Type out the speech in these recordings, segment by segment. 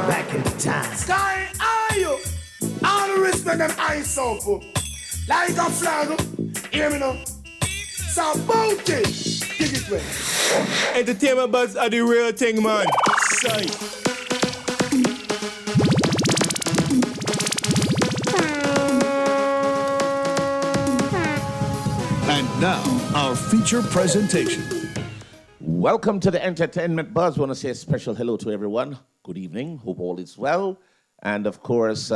back in the time. Sky, are you? All the respect them eyes so full. Like a flag, hear me now. So bout it, dig it way. Entertainment buzz are the real thing, man. Sight. And now, our feature presentation. Welcome to the Entertainment Buzz. I want to say a special hello to everyone. Good evening. Hope all is well. And of course,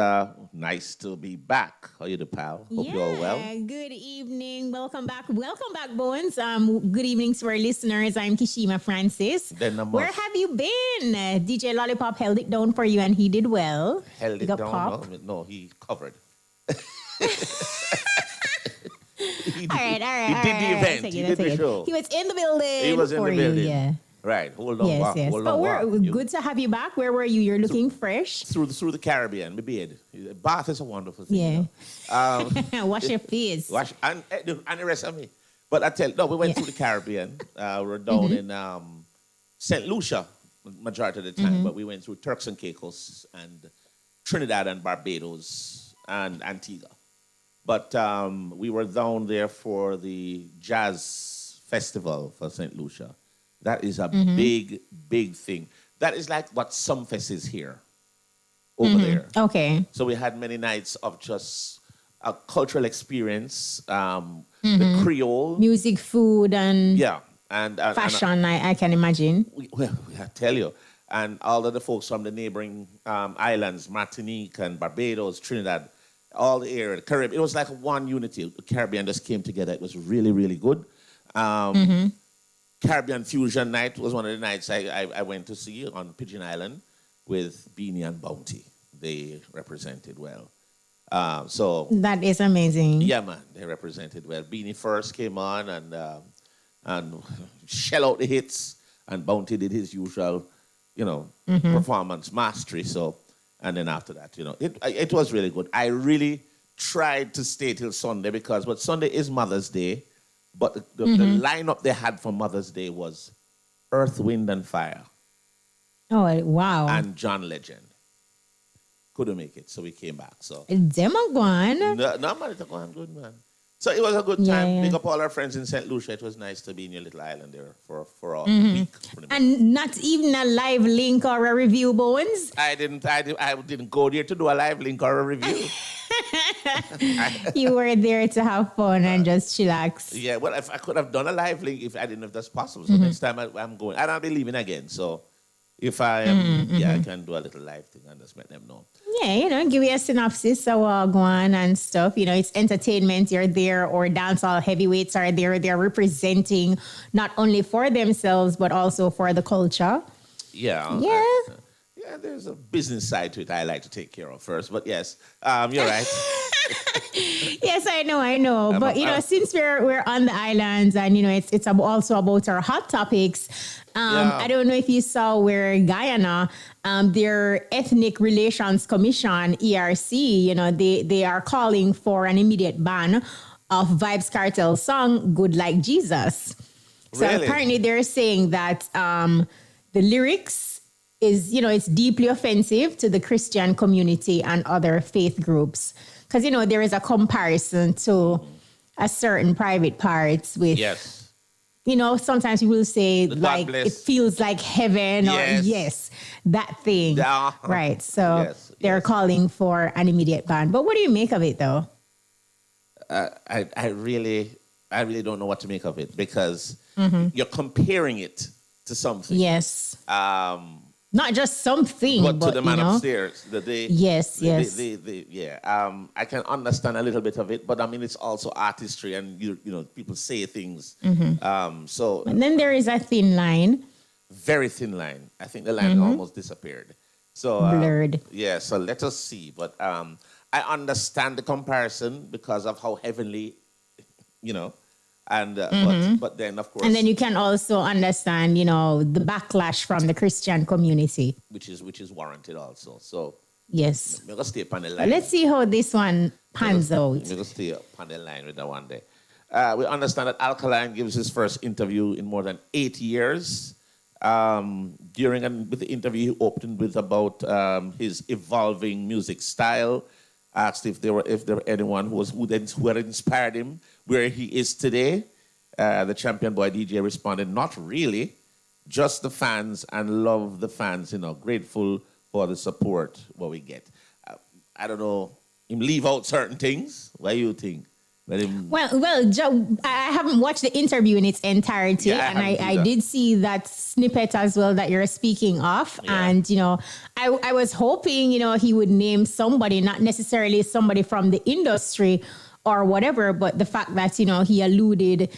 nice to be back. How you doing, pal? Hope you're all well. Good evening. Welcome back. Welcome back, Bones. Good evening to our listeners. I'm Kishima Francis. Where have you been? DJ Lollipop held it down for you and he did well. Held it down? No, he covered. He did the event. He did the show. He was in the building. He was in the building. Yeah. Right. Hold on. Yes. Hold but on, we're good to have you back. Where were you? You're looking fresh. Through the Caribbean, maybe. Bath is a wonderful thing. Yeah. You know? Wash your face. And the rest of me. But I tell you, no, we went through the Caribbean. We're down in St. Lucia majority of the time, but we went through Turks and Caicos and Trinidad and Barbados and Antigua. But we were down there for the jazz festival for St. Lucia. That is a big, big thing. That is like what Sumfest is here, over there. Okay. So we had many nights of just a cultural experience, the Creole. Music, food, and and fashion, I can imagine. Well, I tell you. And all of the folks from the neighboring islands, Martinique and Barbados, Trinidad, all the area, the Caribbean. It was like one unity. The Caribbean just came together. It was really, really good. Caribbean Fusion Night was one of the nights I went to see on Pigeon Island with Beanie and Bounty. They represented well. So that is amazing. Yeah, man, they represented well. Beanie first came on and shell out the hits, and Bounty did his usual, performance mastery. So, and then after that, it was really good. I really tried to stay till Sunday but Sunday is Mother's Day. But the lineup they had for Mother's Day was Earth, Wind, and Fire. Oh, wow. And John Legend. Couldn't make it, so we came back. So Demogwan. No, man, it's going good, man. So it was a good time. Yeah. Big up all our friends in St. Lucia. It was nice to be in your little island there for a week. And not even a live link or a review, Bones? I didn't go there to do a live link or a review. You were there to have fun and just chillax. Yeah, well, if I could have done a live link if I didn't know if that's possible. So next time I'm going, and I'll be leaving again. So if I am, I can do a little live thing and just let them know. Yeah, give you a synopsis of go on and stuff. It's entertainment. You're there, or dancehall heavyweights are there. They're representing not only for themselves, but also for the culture. Yeah. Yeah. There's a business side to it I like to take care of first. But yes, you're right. Yes, I know. But, since we're on the islands and, it's also about our hot topics. I don't know if you saw where Guyana, their Ethnic Relations Commission, ERC, they are calling for an immediate ban of Vybz Kartel's song, Good Like Jesus. So really? Apparently they're saying that the lyrics is, it's deeply offensive to the Christian community and other faith groups. Because, there is a comparison to a certain private parts with, sometimes people say, like, it feels like heaven or, that thing. Right. So they're calling for an immediate ban. But what do you make of it, though? I really don't know what to make of it because you're comparing it to something. Yes. Not just something, but to the man upstairs. Yes. I can understand a little bit of it, but I mean, it's also artistry, and people say things. So, and then there is a thin line. Very thin line. I think the line almost disappeared. So blurred. So let us see. But I understand the comparison because of how heavenly, And but then of course, and then you can also understand, the backlash from the Christian community, which is warranted also. So yes, we're gonna stay on the line. Let's see how this one pans out. We're gonna stay on the line with that one day. We understand that Alkaline gives his first interview in more than 8 years. During and with the interview, he opened with about his evolving music style. Asked if there were anyone who had inspired him where he is today. The champion boy DJ responded, "Not really, just the fans, and love the fans. Grateful for the support what we get." I don't know. Him leave out certain things. What do you think? Well, Joe, I haven't watched the interview in its entirety, and I did see that snippet as well that you're speaking of. Yeah. And, I was hoping, he would name somebody, not necessarily somebody from the industry or whatever, but the fact that, he alluded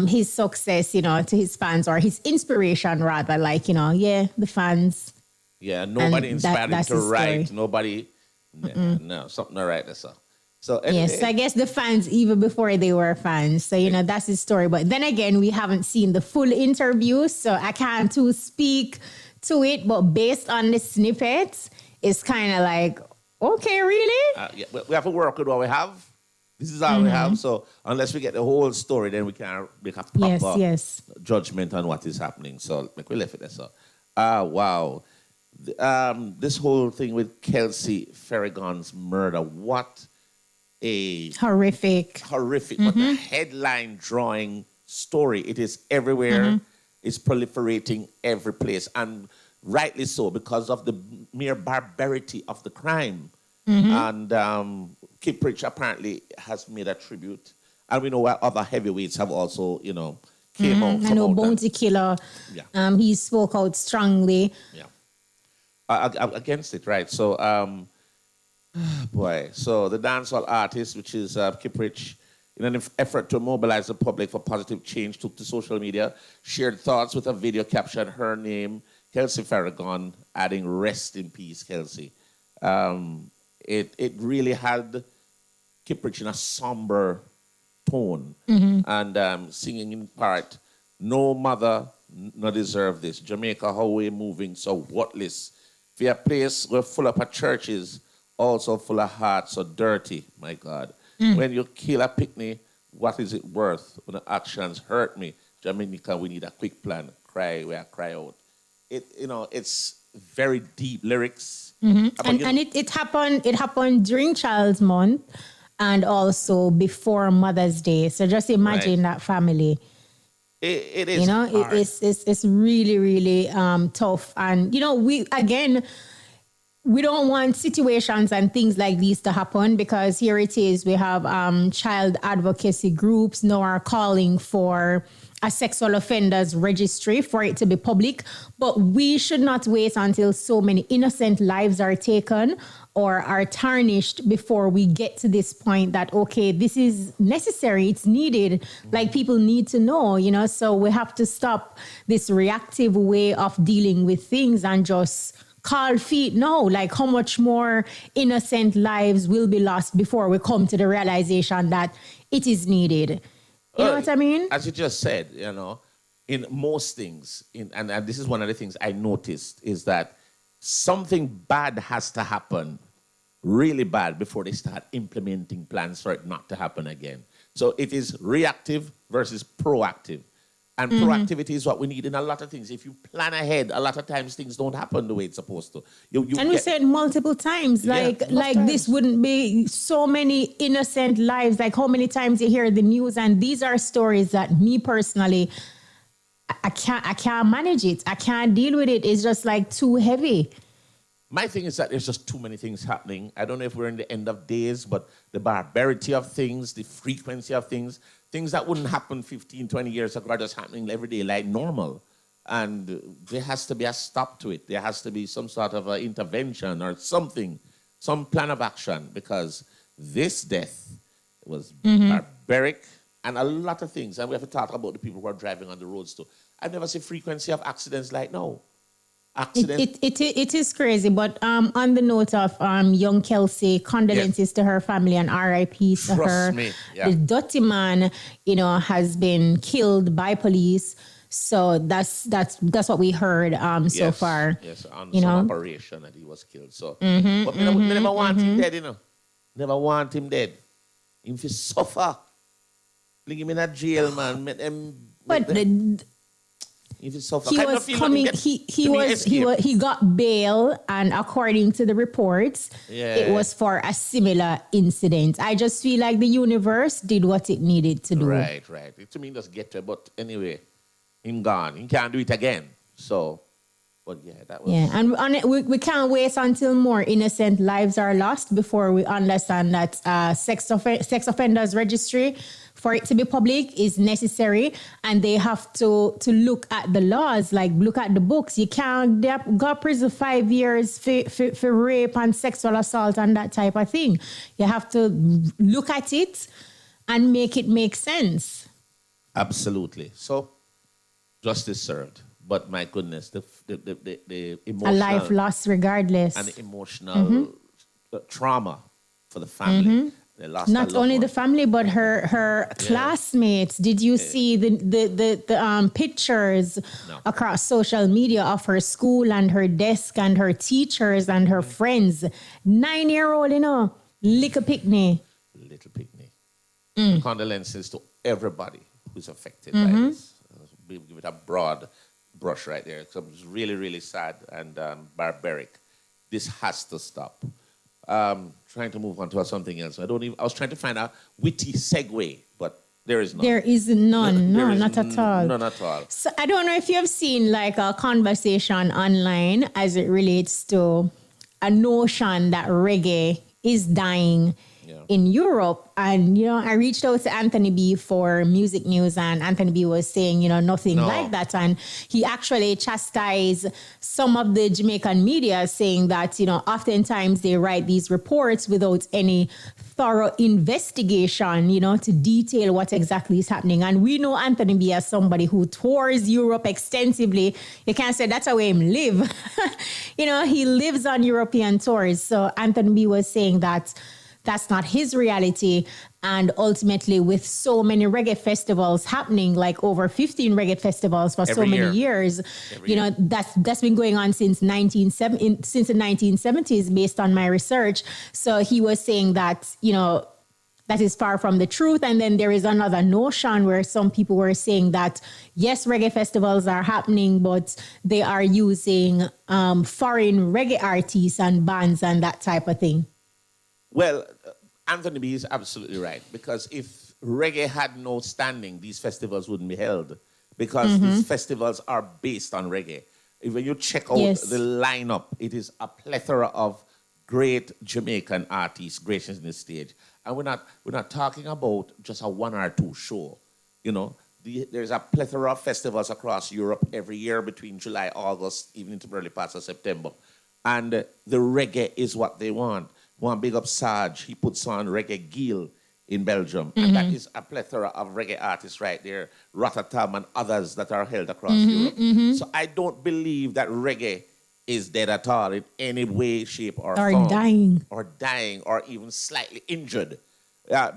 his success, to his fans, or his inspiration rather, the fans. Yeah, nobody inspired him to write. Nobody, no, something to write this up. So yes, I guess the fans even before they were fans. So, that's his story. But then again, we haven't seen the full interview, so I can't speak to it. But based on the snippets, it's kind of like, okay, really? We have to work with what we have. This is all we have. So unless we get the whole story, then we can make a proper judgment on what is happening. So we left it there. So, wow. This whole thing with Kelsey Farragon's murder, what a horrific, but a headline drawing story. It is everywhere. It's proliferating every place, and rightly so, because of the mere barbarity of the crime. And Kiprich apparently has made a tribute, and we know why other heavyweights have also, came out. I know Bounty Killer. Yeah. He spoke out strongly. Yeah. Against it, right? So. Boy, so the dancehall artist, which is Kiprich, in an effort to mobilize the public for positive change, took to social media, shared thoughts with a video caption, her name, Kelsey Farragon, adding "Rest in peace, Kelsey." It really had Kiprich in a somber tone, and singing in part, "No mother, no deserve this. Jamaica, how we moving so worthless. For a place we're full up of churches, also full of hearts, so dirty, my God. When you kill a picnic, what is it worth? When the actions hurt me, Jamaica, we need a quick plan. Cry, we are cry out." It's very deep lyrics. And it happened during Child's Month and also before Mother's Day. So just imagine that family. It is hard. It's really, really tough. And, we don't want situations and things like these to happen, because here it is. We have child advocacy groups now are calling for a sexual offenders registry for it to be public. But we should not wait until so many innocent lives are taken or are tarnished before we get to this point that, okay, this is necessary, it's needed. Like, people need to know, so we have to stop this reactive way of dealing with things and just cold feet. No, like, how much more innocent lives will be lost before we come to the realization that it is needed. You know what I mean? As you just said, in most things, and this is one of the things I noticed, is that something bad has to happen, really bad, before they start implementing plans for it not to happen again. So it is reactive versus proactive. And proactivity is what we need in a lot of things. If you plan ahead, a lot of times things don't happen the way it's supposed to. We said multiple times, this wouldn't be so many innocent lives. Like, how many times you hear the news, and these are stories that me personally, I can't manage it. I can't deal with it. It's just like too heavy. My thing is that there's just too many things happening. I don't know if we're in the end of days, but the barbarity of things, the frequency of things that wouldn't happen 15, 20 years ago are just happening every day like normal. And there has to be a stop to it. There has to be some sort of intervention or something, some plan of action, because this death was barbaric and a lot of things. And we have to talk about the people who are driving on the roads too. I've never seen frequency of accidents like now. It is crazy, but on the note of young Kelsey, condolences to her family and RIP to her. Me. Yeah. The dirty man, has been killed by police. So that's what we heard so far. Yes, on some operation that he was killed. So, but we never want him dead, Never want him dead. If he suffer, bring him in a jail, man. If it's so far, He kind was of feel coming. nothing He get to me escape. he got bail, and according to the reports, Yeah. it was for a similar incident. I just feel like the universe did what it needed to do. Right. It, to me, just get to it. But anyway, him gone. He can't do it again. So, but yeah, that was. Yeah, and we can't wait until more innocent lives are lost before we understand that sex offenders registry, for it to be public, is necessary, and they have to look at the laws, like look at the books. You can't go prison 5 years for rape and sexual assault and that type of thing. You have to look at it and make it make sense. Absolutely. So, justice served. But my goodness, the emotional... A life lost regardless. And the emotional trauma for the family. They lost Not a only loved the family, but her classmates. Did you see the pictures across social media of her school and her desk and her teachers and her friends? 9-year-old, little picnic. Little picnic. Condolences to everybody who's affected by this. We'll give it a broad brush right there. So it's really, really sad and barbaric. This has to stop. Trying to move on to something else. I was trying to find a witty segue, but there is none. There is none. No, There is not at all. None at all. So I don't know if you have seen like a conversation online as it relates to a notion that reggae is dying in Europe. And, I reached out to Anthony B for music news, and Anthony B was saying, nothing like that. And he actually chastised some of the Jamaican media, saying that, oftentimes they write these reports without any thorough investigation, to detail what exactly is happening. And we know Anthony B as somebody who tours Europe extensively. You can't say that's how him live. He lives on European tours. So Anthony B was saying that that's not his reality. And ultimately, with so many reggae festivals happening, like over 15 reggae festivals for so many years, that's been going on since the 1970s, based on my research. So he was saying that, that is far from the truth. And then there is another notion where some people were saying that, yes, reggae festivals are happening, but they are using foreign reggae artists and bands and that type of thing. Well, Anthony B is absolutely right, because if reggae had no standing, these festivals wouldn't be held, because these festivals are based on reggae. If you check out the lineup, it is a plethora of great Jamaican artists gracing the stage, and we're not talking about just a 1 or 2 show. There's a plethora of festivals across Europe every year between July, August, even into early parts of September, and the reggae is what they want. One big up Sarge, he puts on Reggae Gill in Belgium. And that is a plethora of reggae artists right there, Rotterdam and others that are held across Europe. So I don't believe that reggae is dead at all in any way, shape, or form. Or dying, or even slightly injured.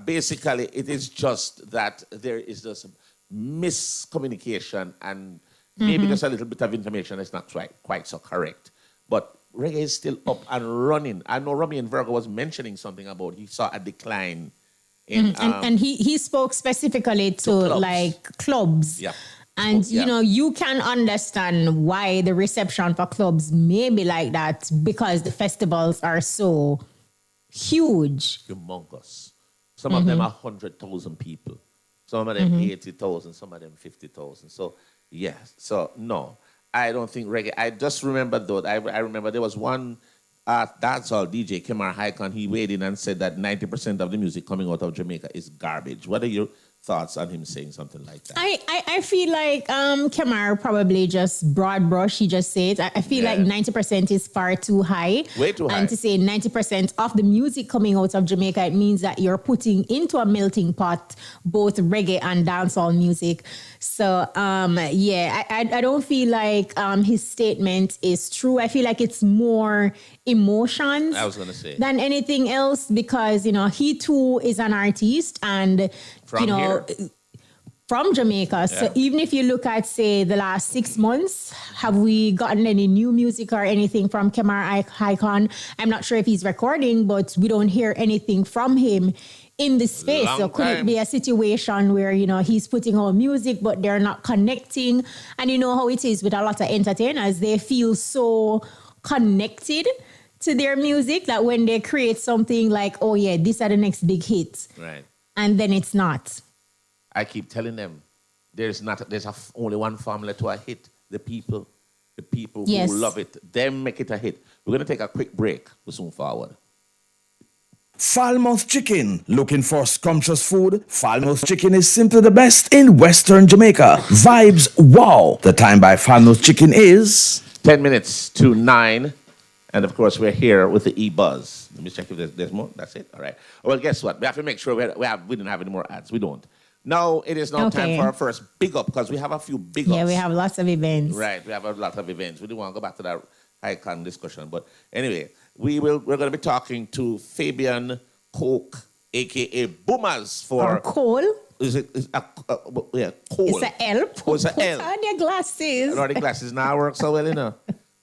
Basically, it is just that there is just miscommunication and maybe just a little bit of information that's not quite so correct. But reggae is still up and running. I know Romy and Virgo was mentioning something about he saw a decline in... and he spoke specifically to clubs. Like clubs. Yeah. And, you can understand why the reception for clubs may be like that, because the festivals are so huge. Humongous. Some of them are 100,000 people. Some of them 80,000, some of them 50,000. So, no. I don't think reggae. I just remember, though, I remember there was one dancehall DJ, Kemar Haikon, he weighed in and said that 90% of the music coming out of Jamaica is garbage. What are your thoughts on him saying something like that? I feel like Kemar probably just broad brush, he just said. I feel like 90% is far too high. Way too high. And to say 90% of the music coming out of Jamaica, it means that you're putting into a melting pot both reggae and dancehall music. So, I don't feel like his statement is true. I feel like it's more emotions than anything else, because, he too is an artist, and, From here? from Jamaica. So even if you look at, say, the last 6 months, have we gotten any new music or anything from Kemar Icon? I'm not sure if he's recording, but we don't hear anything from him in the space. So could it be a situation where, you know, he's putting out music, but they're not connecting? And you know how it is with a lot of entertainers. They feel so connected to their music that when they create something like, oh yeah, these are the next big hits. Right. And then it's not. I keep telling them there's only one formula to a hit. The people Yes. who love it, them make it a hit. We're going to take a quick break. We'll soon forward. Falmouth Chicken. Looking for scrumptious food? Falmouth Chicken is simply the best in Western Jamaica. Vibes, wow. The time by Falmouth Chicken is 10 minutes to 9. And of course, we're here with the EBUZZ. Let me check if there's more. That's it. All right. Well, guess what? We have to make sure we don't have any more ads. We don't. Now it is now time for our first big up, because we have a few big ups. Yeah, we have lots of events. Right, we have a lot of events. We don't want to go back to that icon discussion, but anyway, we're going to be talking to Fabian Coke, aka EBUZZ, for Cole. Is it? Cole. It's an L. Oh, it's an L. Put on your glasses. The glasses now work so well, you know.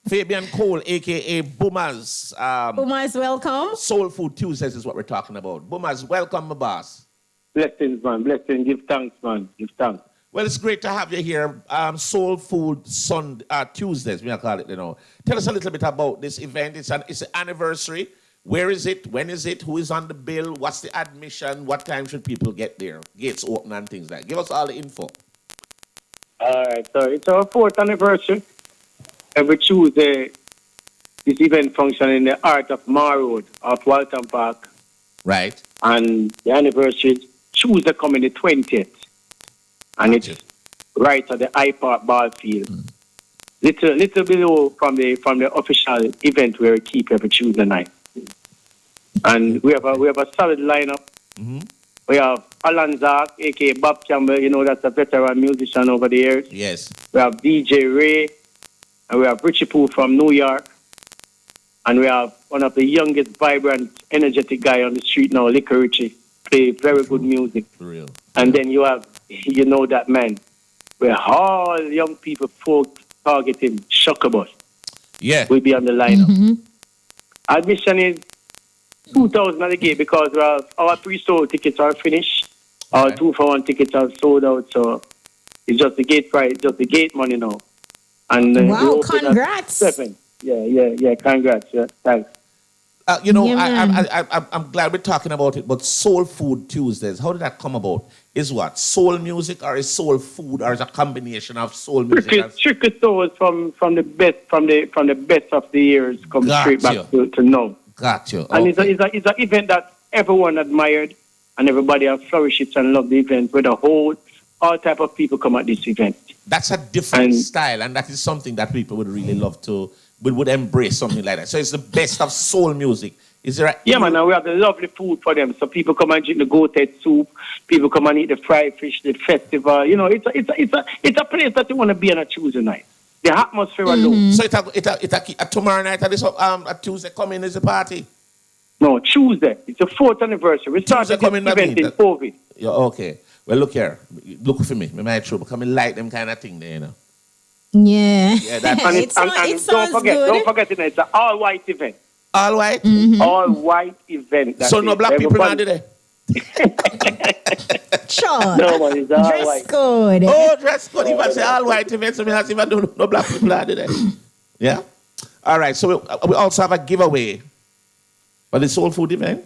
Fabian Cole, aka EBUZZ. EBUZZ, welcome. Soul Food Tuesdays is what we're talking about. EBUZZ, welcome, my boss. Blessings, man. Blessings. Give thanks, man. Give thanks. Well, it's great to have you here. Soul Food Tuesdays, we call it, you know. Tell us a little bit about this event. It's an anniversary. Where is it? When is it? Who is on the bill? What's the admission? What time should people get there? Gates open and things like that. Give us all the info. All right. So it's our 4th anniversary. Every Tuesday, this event functions in the Art of Mar Road of Walton Park. Right. And the anniversary is Tuesday coming the 20th. And it's right at the I Park ball field. Little below from the official event where we keep every Tuesday night. And we have a solid lineup. Mm-hmm. We have Alan Zark, aka Bob Campbell, you know, that's a veteran musician over the years. Yes. We have DJ Ray, and we have Richie Pooh from New York. And we have one of the youngest, vibrant, energetic guy on the street now, Liquor Richie. Play very good music. For real. And then you have, you know that man, where all young people folk targeting Shockabus. Yeah. Will be on the lineup. Admission is 2,000 at the gate because our pre-sold tickets are finished. Our 2-for-1 tickets are sold out. So it's just the gate price, just the gate money now. And wow, congrats. 7. Yeah, congrats. Yeah, thanks. You know, Yeah, I'm glad we're talking about it, but Soul Food Tuesdays, how did that come about? Is what? Soul music, or is soul food, or is a combination of soul music? Strictly souls from the best of the years come straight back to now. Got you. And Okay. it's an event that everyone admired, and everybody have flourished it and loved the event. With all type of people come at this event. That's a different style, and that is something that people would really love to, would embrace something like that. So it's the best of soul music. Is there man, and we have the lovely food for them. So people come and drink the goat head soup. People come and eat the fried fish, the festival. You know, it's a place that you want to be on a Tuesday night. The atmosphere alone. So tomorrow night at this Tuesday coming is a party? No, Tuesday. It's the 4th anniversary. We started this event in COVID. Yeah, okay. Well, look here. Look for me. My trouble. Come and like them kind of thing there, you know. Yeah. Yeah, that's And, It sounds don't good. forget, it's an all-white event. all white. All-white event. So no black people not there. Sure. No, man, it's all Dress white. code. Oh, dress code. If I say all white event, so me not even do no black people are there. Yeah. All right. So we also have a giveaway for the soul food event.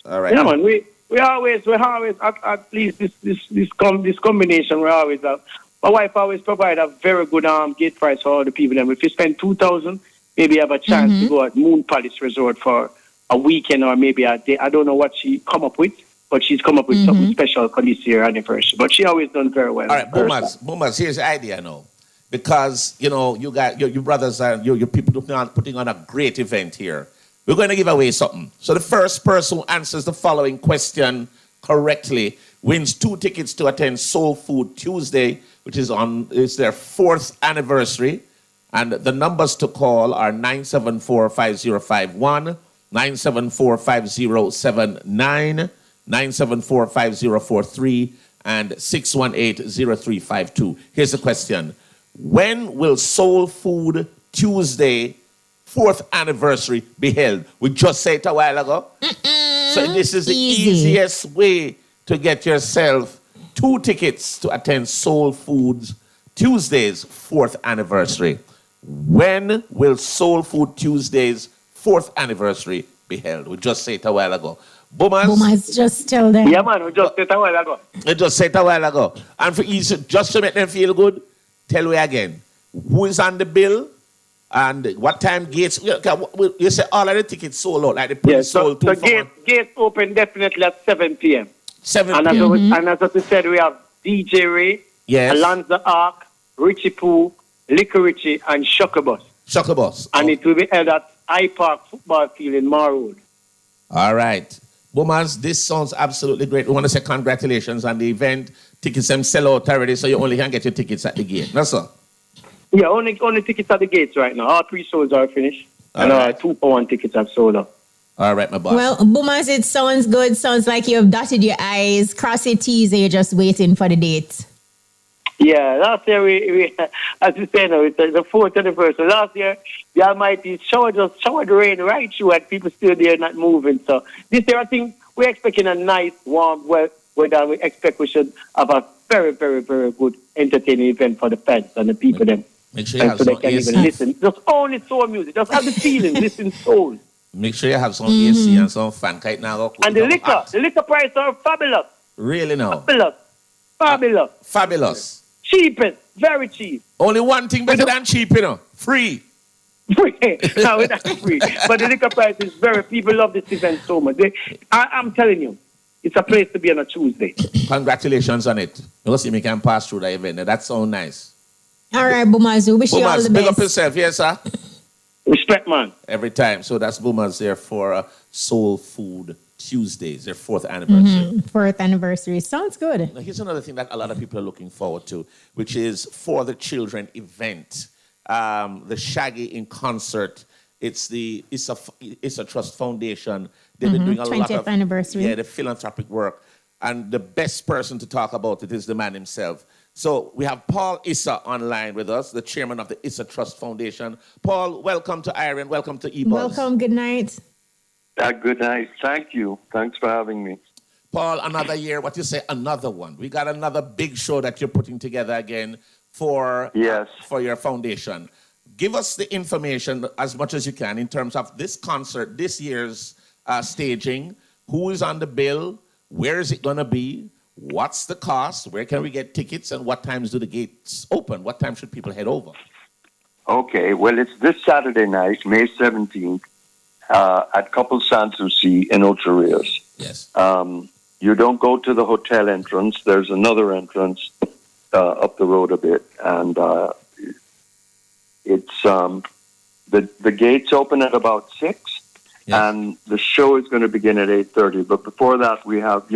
All right. Yeah, man. We always at least this combination. We always have. My wife always provide a very good gate price for all the people. And if you spend 2,000, maybe you have a chance to go at Moon Palace Resort for a weekend or maybe a day. I don't know what she come up with, but she's come up with something special for this year anniversary. But she always done very well. All right, Boomers, here's the idea now. Because, you know, you got your brothers and your people putting on a great event here. We're going to give away something. So the first person who answers the following question correctly wins 2 tickets to attend Soul Food Tuesday, which is their 4th anniversary. And the numbers to call are 974-5051, 974-5079, 974-5043, and 618-0352. Here's the question. When will Soul Food Tuesday 4th anniversary be held? We just said it a while ago. So this is the easiest way to get yourself 2 tickets to attend Soul Food's Tuesday's 4th anniversary. When will Soul Food Tuesday's 4th anniversary be held? We just said it a while ago. Boomers, just tell them. Yeah, man, we just said it a while ago. We just said it a while ago. And for easy, just to make them feel good, tell me again. Who is on the bill? And what time gates? You say all of the tickets sold out, like the pre-sold. So gates open definitely at 7 p.m. 7 and p.m. And as we said, we have DJ Ray, Yes. Alonzo Ark, Richie Poo, Liquor Richie, and Shockerbus. Shockerbus. And it will be held at I Park Football Field in Mar Road. All right. Boomers, this sounds absolutely great. We want to say congratulations on the event. Tickets them sell out already, so you only can get your tickets at the gate. That's all. Yeah, only tickets at the gates right now. All pre-sales are finished. All right. 2-for-1 tickets have sold out. All right, my boss. Well, Boomers, it sounds good. Sounds like you've dotted your I's, crossed your T's, and you're just waiting for the date. Yeah, last year we as you say now, it's the 4th anniversary. Last year, the Almighty showered the rain right through, and people still there not moving. So this year, I think we're expecting a nice, warm weather. We expect we should have a very, very, very good entertaining event for the fans and the people. Make sure you have so they some can AC. even listen. Just only soul music. Just have the feeling. Listen soul. Make sure you have some AC and some fan kite now. And the liquor prices are fabulous. Really now? Fabulous. Fabulous. Cheapest. Very cheap. Only one thing better than cheap, you know. Free. No, it's not free. But the liquor price is people love this event so much. I'm telling you, it's a place to be on a Tuesday. Congratulations on it. You'll see me can pass through the event. That's so nice. All right, Boomers, we wish you all the big up best. yourself, yes, sir? Respect, man. Every time. So that's Boomers there for Soul Food Tuesdays, their 4th anniversary. 4th anniversary. Sounds good. Now, here's another thing that a lot of people are looking forward to, which is For the Children event. The Shaggy in concert. It's a Trust Foundation. They've been doing a lot of 20th anniversary. the philanthropic work. And the best person to talk about it is the man himself. So we have Paul Issa online with us, the chairman of the Issa Trust Foundation. Paul, welcome to Iron. Welcome to EBUZZ. Welcome. Good night. Good night. Thank you. Thanks for having me. Paul, another year. What you say? Another one. We got another big show that you're putting together again for your foundation. Give us the information as much as you can in terms of this concert, this year's staging. Who is on the bill? Where is it going to be? What's the cost? Where can we get tickets? And what times do the gates open? What time should people head over? Okay. Well, it's this Saturday night, May 17th, at Couple Sanssouci in Ocho Rios. Yes. You don't go to the hotel entrance. There's another entrance up the road a bit. And it's the gates open at about 6. Yes. And the show is going to begin at 8:30. But before that, we have,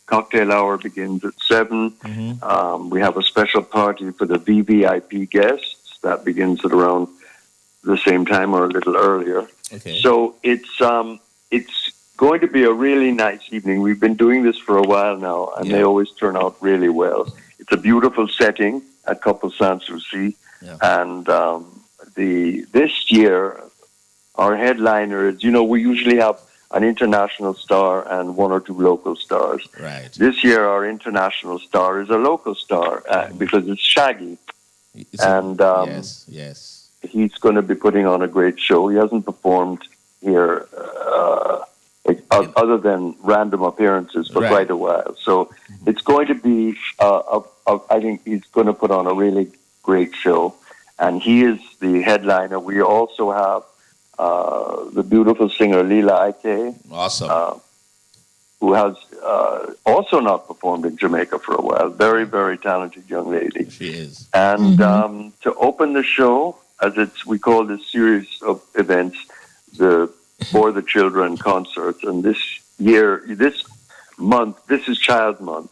cocktail hour begins at 7. Mm-hmm. We have a special party for the VVIP guests that begins at around the same time or a little earlier. Okay. So it's going to be a really nice evening. We've been doing this for a while now, and they always turn out really well. It's a beautiful setting at Couple Sanssouci, and this year our headliner is, we usually have an international star and 1 or 2 local stars. Right. This year, our international star is a local star because it's Shaggy. Yes. He's going to be putting on a great show. He hasn't performed here other than random appearances for quite a while. So it's going to be, I think he's going to put on a really great show. And he is the headliner. We also have the beautiful singer Lila Ike. Awesome. Who has also not performed in Jamaica for a while. Very, very talented young lady. She is. And to open the show, we call this series of events the For the Children concerts. And this month, this is Child Month.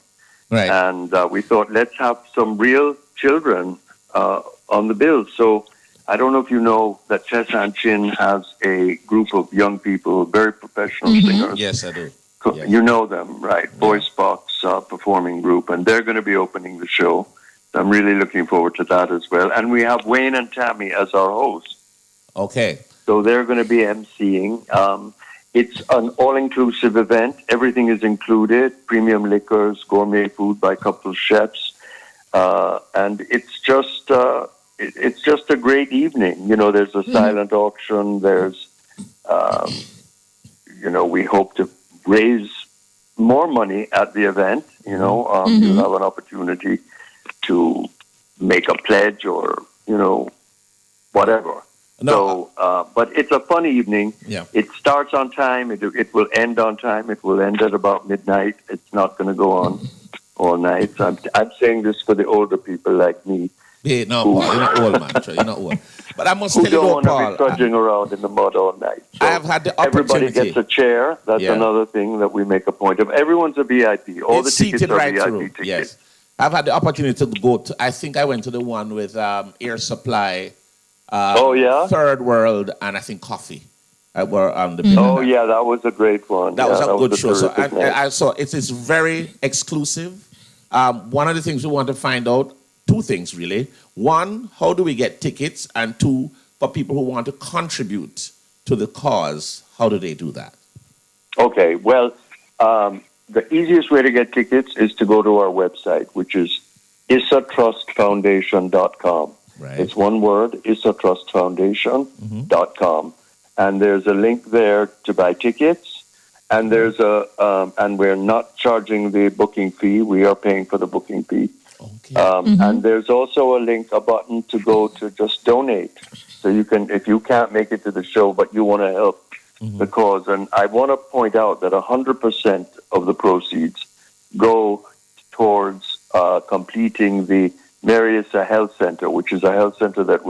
Right. And we thought, let's have some real children on the bill. So I don't know if you know that Chessan Chin has a group of young people, very professional singers. Yes, I do. You know them, right? Voice Box performing group, and they're going to be opening the show. So I'm really looking forward to that as well. And we have Wayne and Tammy as our hosts. Okay. So they're going to be emceeing. It's an all-inclusive event. Everything is included: premium liquors, gourmet food by couple chefs, and it's just a great evening. You know, there's a silent auction. There's, we hope to raise more money at the event. You'll have an opportunity to make a pledge or whatever. No. So, but it's a fun evening. Yeah. It starts on time. It will end on time. It will end at about midnight. It's not going to go on all night. So I'm saying this for the older people like me. Yeah, no, Paul, you're not old, man. You're not old. But I must Who tell you, don't though, want to Paul, be trudging around in the mud all night. So I have had the everybody opportunity. gets a chair. That's another thing that we make a point of. Everyone's a VIP. All It's the tickets seated are right VIP through. tickets. Yes. I've had the opportunity to go to, I think I went to the one with Air Supply, Third World, and I think Coffee. Were on the Oh, yeah, that was a great one. That was a good show. So terrific night. I saw it is very exclusive. One of the things we want to find out, two things really. One, how do we get tickets? And two, for people who want to contribute to the cause, how do they do that? Okay, well, the easiest way to get tickets is to go to our website, which is issatrustfoundation.com. Right. It's one word, issatrustfoundation.com. And there's a link there to buy tickets. And there's and we're not charging the booking fee. We are paying for the booking fee. Okay. And there's also a button to go to just donate. So you can, if you can't make it to the show, but you want to help the cause. And I want to point out that 100% of the proceeds go towards completing the Marietta Health Center, which is a health center that's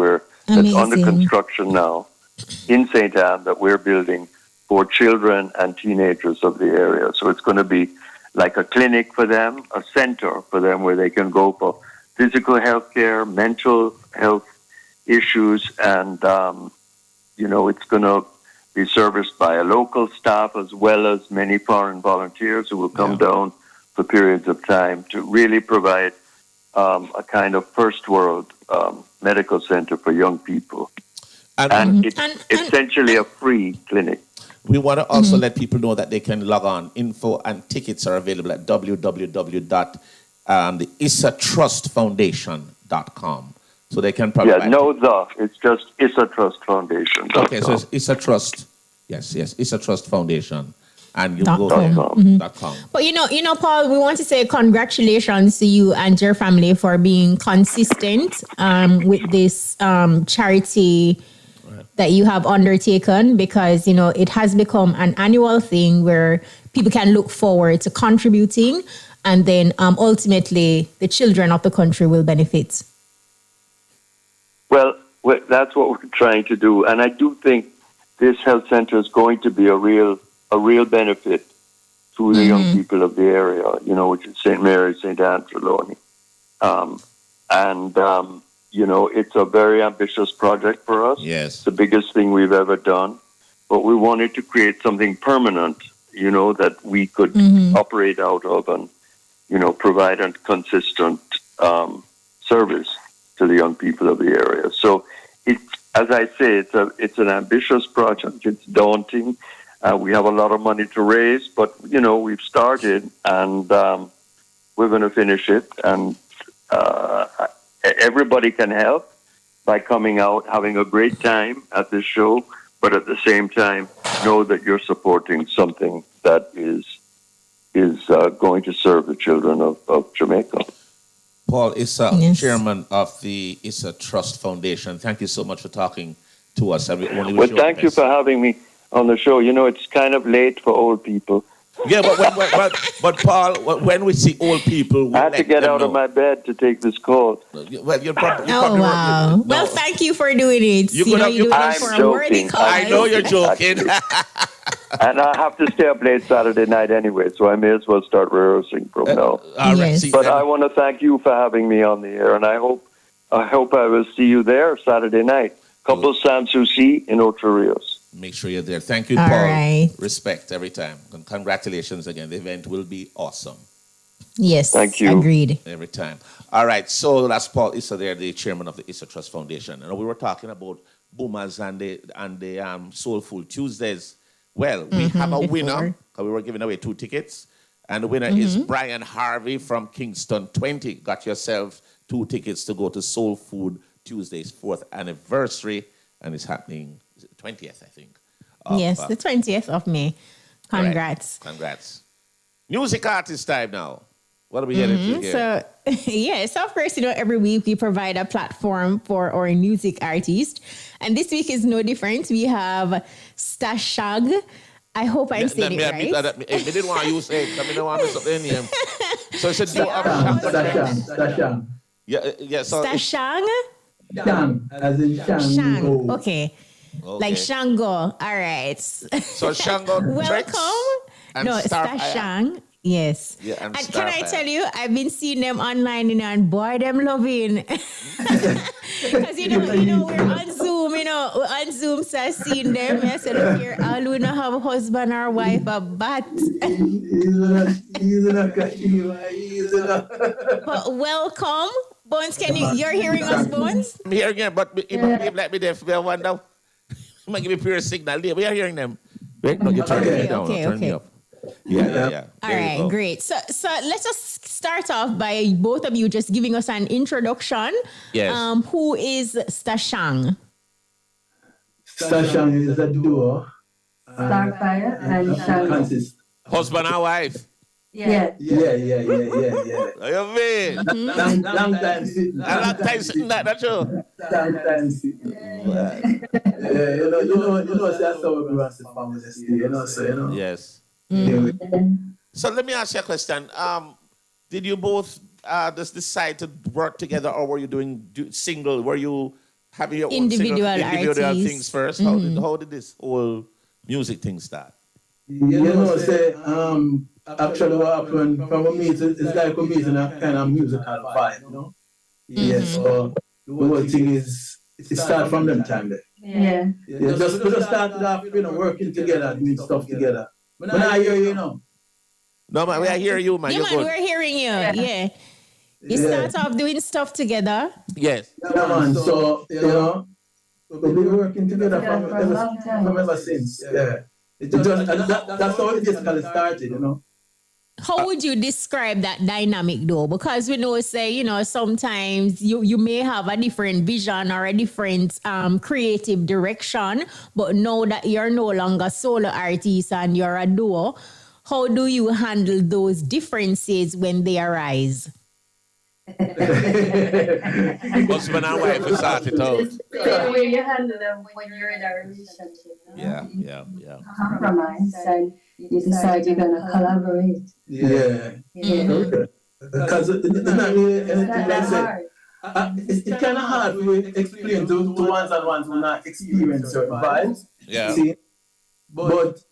under construction now in St. Anne that we're building for children and teenagers of the area. So it's going to be like a clinic for them, a center for them where they can go for physical health care, mental health issues, and, it's going to be serviced by a local staff as well as many foreign volunteers who will come down for periods of time to really provide a kind of first world medical center for young people. And it's essentially a free clinic. We want to also let people know that they can log on. Info and tickets are available at www.issatrustfoundation.com. So they can probably... it's just Issa Trust Foundation. Okay, so it's Issa Trust. Yes, Issa Trust Foundation. And you go there. .com. But Paul, we want to say congratulations to you and your family for being consistent with this charity that you have undertaken, because it has become an annual thing where people can look forward to contributing, and then ultimately the children of the country will benefit. Well, that's what we're trying to do, and I do think this health center is going to be a real benefit to the young people of the area, which is St. Mary, St. Anne, Trelawney. It's a very ambitious project for us. Yes. It's the biggest thing we've ever done. But we wanted to create something permanent, that we could operate out of and, provide a consistent service to the young people of the area. So, as I say, it's an ambitious project. It's daunting. We have a lot of money to raise, but, we've started, and we're going to finish it. And everybody can help by coming out, having a great time at this show, but at the same time, know that you're supporting something that is going to serve the children of Jamaica. Paul Issa, chairman of the Issa Trust Foundation. Thank you so much for talking to us. And we only wish thank you for having me on the show. It's kind of late for old people. Yeah, but Paul, when we see old people, I had to get out of my bed to take this call. Well, you're probably wow. Well, thank you for doing it. You're doing it for a worthy cause. I know you're joking. And I have to stay up late Saturday night anyway, so I may as well start rehearsing from now. Yes. But I want to thank you for having me on the air, and I hope I will see you there Saturday night. Couple Sans Souci in Ocho Rios. Make sure you're there. Thank you, Paul. All right. Respect every time. And congratulations again. The event will be awesome. Yes. Thank you. Agreed. Every time. All right. So that's Paul Issa there, the chairman of the Issa Trust Foundation. And we were talking about boomers and the Soulful Tuesdays. Well, we have a winner because we were giving away 2 tickets. And the winner is Brian Harvey from Kingston 20. Got yourself 2 tickets to go to Soul Food Tuesday's 4th anniversary. And it's happening 20th, I think. Yes, the 20th of May. Congrats. Right. Congrats. Music artist time now. What are we getting to here? So of course, every week we provide a platform for our music artist. And this week is no different. We have StaShang. I hope I'm saying it right. I didn't want to use it. I didn't want to mess up the name. So it's a duo of StaShang. Yeah. So StaShang? Shang, as in Shango. Okay. Like Shango. All right. So Shango. Welcome. No, StaShang. Yes. Yeah, and can I tell you, I've been seeing them online, and boy, them loving. Because we're on Zoom, we're on Zoom, so I seen them. I said, look here, all we don't have a husband or wife, a bat. But welcome, Bones. You're hearing us, Bones? I'm hearing them, but if let me there for one now, you might give me pure signal. We are hearing them. Wait, no, you're turning me down. Turn me up. Yeah. All right, great. So let's just start off by both of you just giving us an introduction. Yes. Who is StaShang? StaShang is a duo. Starfire and Shango. Husband and wife. Yeah. Yeah. What you mean? Long time sitting. A long time sitting that's true. Long time sitting. That's how we want to family. Yes. Mm-hmm. So let me ask you a question. Did you both just decide to work together, or were you doing single? Were you having your own individual things first? How did this whole music thing start? Actually what happened from me, it's like a meeting a kind of musical vibe, Yes, so the whole thing is, it started from them time there. Yeah. We just started off, working together, doing stuff together. But now I hear you, No, man, we are hearing you, man. Yeah, man, we're hearing you. Yeah. You start off doing stuff together. Yes. Yeah, man. So, we've been working together from ever since. Yeah. That's how it basically started, How would you describe that dynamic though? Because we know, sometimes you may have a different vision or a different creative direction, but now that you're no longer solo artist and you're a duo, how do you handle those differences when they arise? Husband and wife to start it out. The way you handle them when you're in a relationship. Yeah. Compromise and you decide you're going to collaborate. Yeah. Because it's not really anything like that. It's kind of hard to explain to ones and ones who not experience certain vibes. Yeah. See? But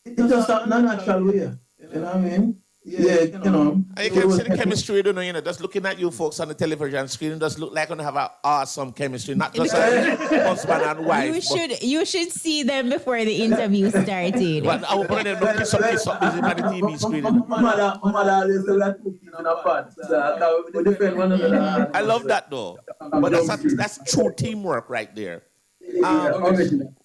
it's just a natural way. You know what I mean? Yeah, And you can see the chemistry, just looking at you folks on the television screen, it does look like you're going to have an awesome chemistry, not just a husband and wife. You should see them before the interview started. But I will bring them to kiss up busy by the TV screen. I love that though. But that's true teamwork right there.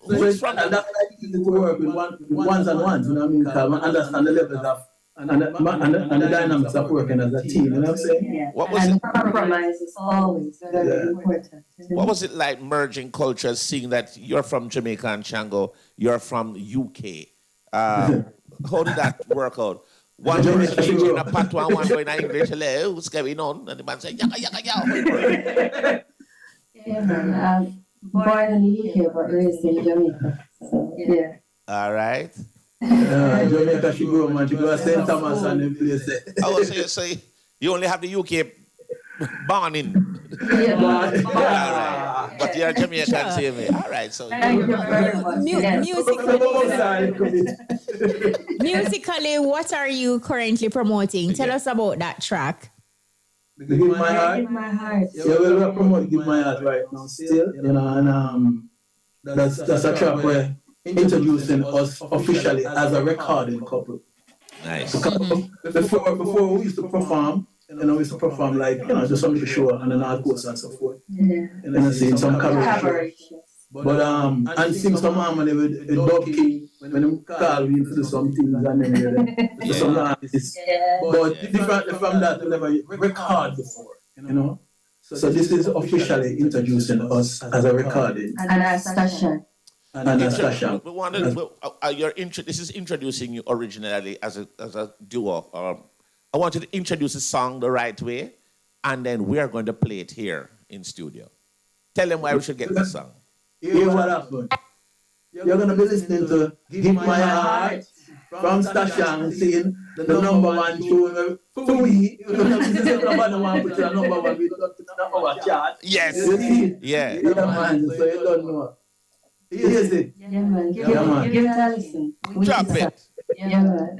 Who's from and that's like you to work with ones and ones, you know what I mean? Because I understand the levels of and the dynamics of working as a team, you know what I'm saying? Yeah. And compromise is always very important. What was it like merging cultures, seeing that you're from Jamaica and Shango, you're from UK? How did that work out? One boy is speaking in a patois, one boy in English, hello, what's going on? And the man said, yaka. Yeah, man. Born in the UK, but raised in Jamaica. So, yeah. All right. Jamaica, she go, man. She go to St. Thomas and them place. I was say you only have the UK born in. Yeah. All right. But you're Jamaican, same way. All right. So thank you very much. Musically, what are you currently promoting? Tell us about that track. Give My Heart. Give My Heart. Yeah, we're promoting Give My Heart right now still, and that's a track where introducing us officially as a recording couple. Nice. Because before we used to perform, we used to perform like, just some little show on the North Coast and so forth. Seeing some cabaret shows. But and sing some harmony with Dub King when them call me to do some things and then do some artists. But differently from that, we never record before, So this is officially introducing us as a recording. And as StaShang. And as StaShang. This is introducing you originally as a duo. I want you to introduce the song the right way, and then we are going to play it here in studio. Tell them why we should get this song. Here's what happened. You're going to be listening to Give My Heart from StaShang singing the number one tune for we. This is the number one, put the number one, we don't put our chart. Yes. Yeah. Yeah, man, so you don't know. Here's it. Yeah, man. Give it a listen. Drop it. Yeah, man.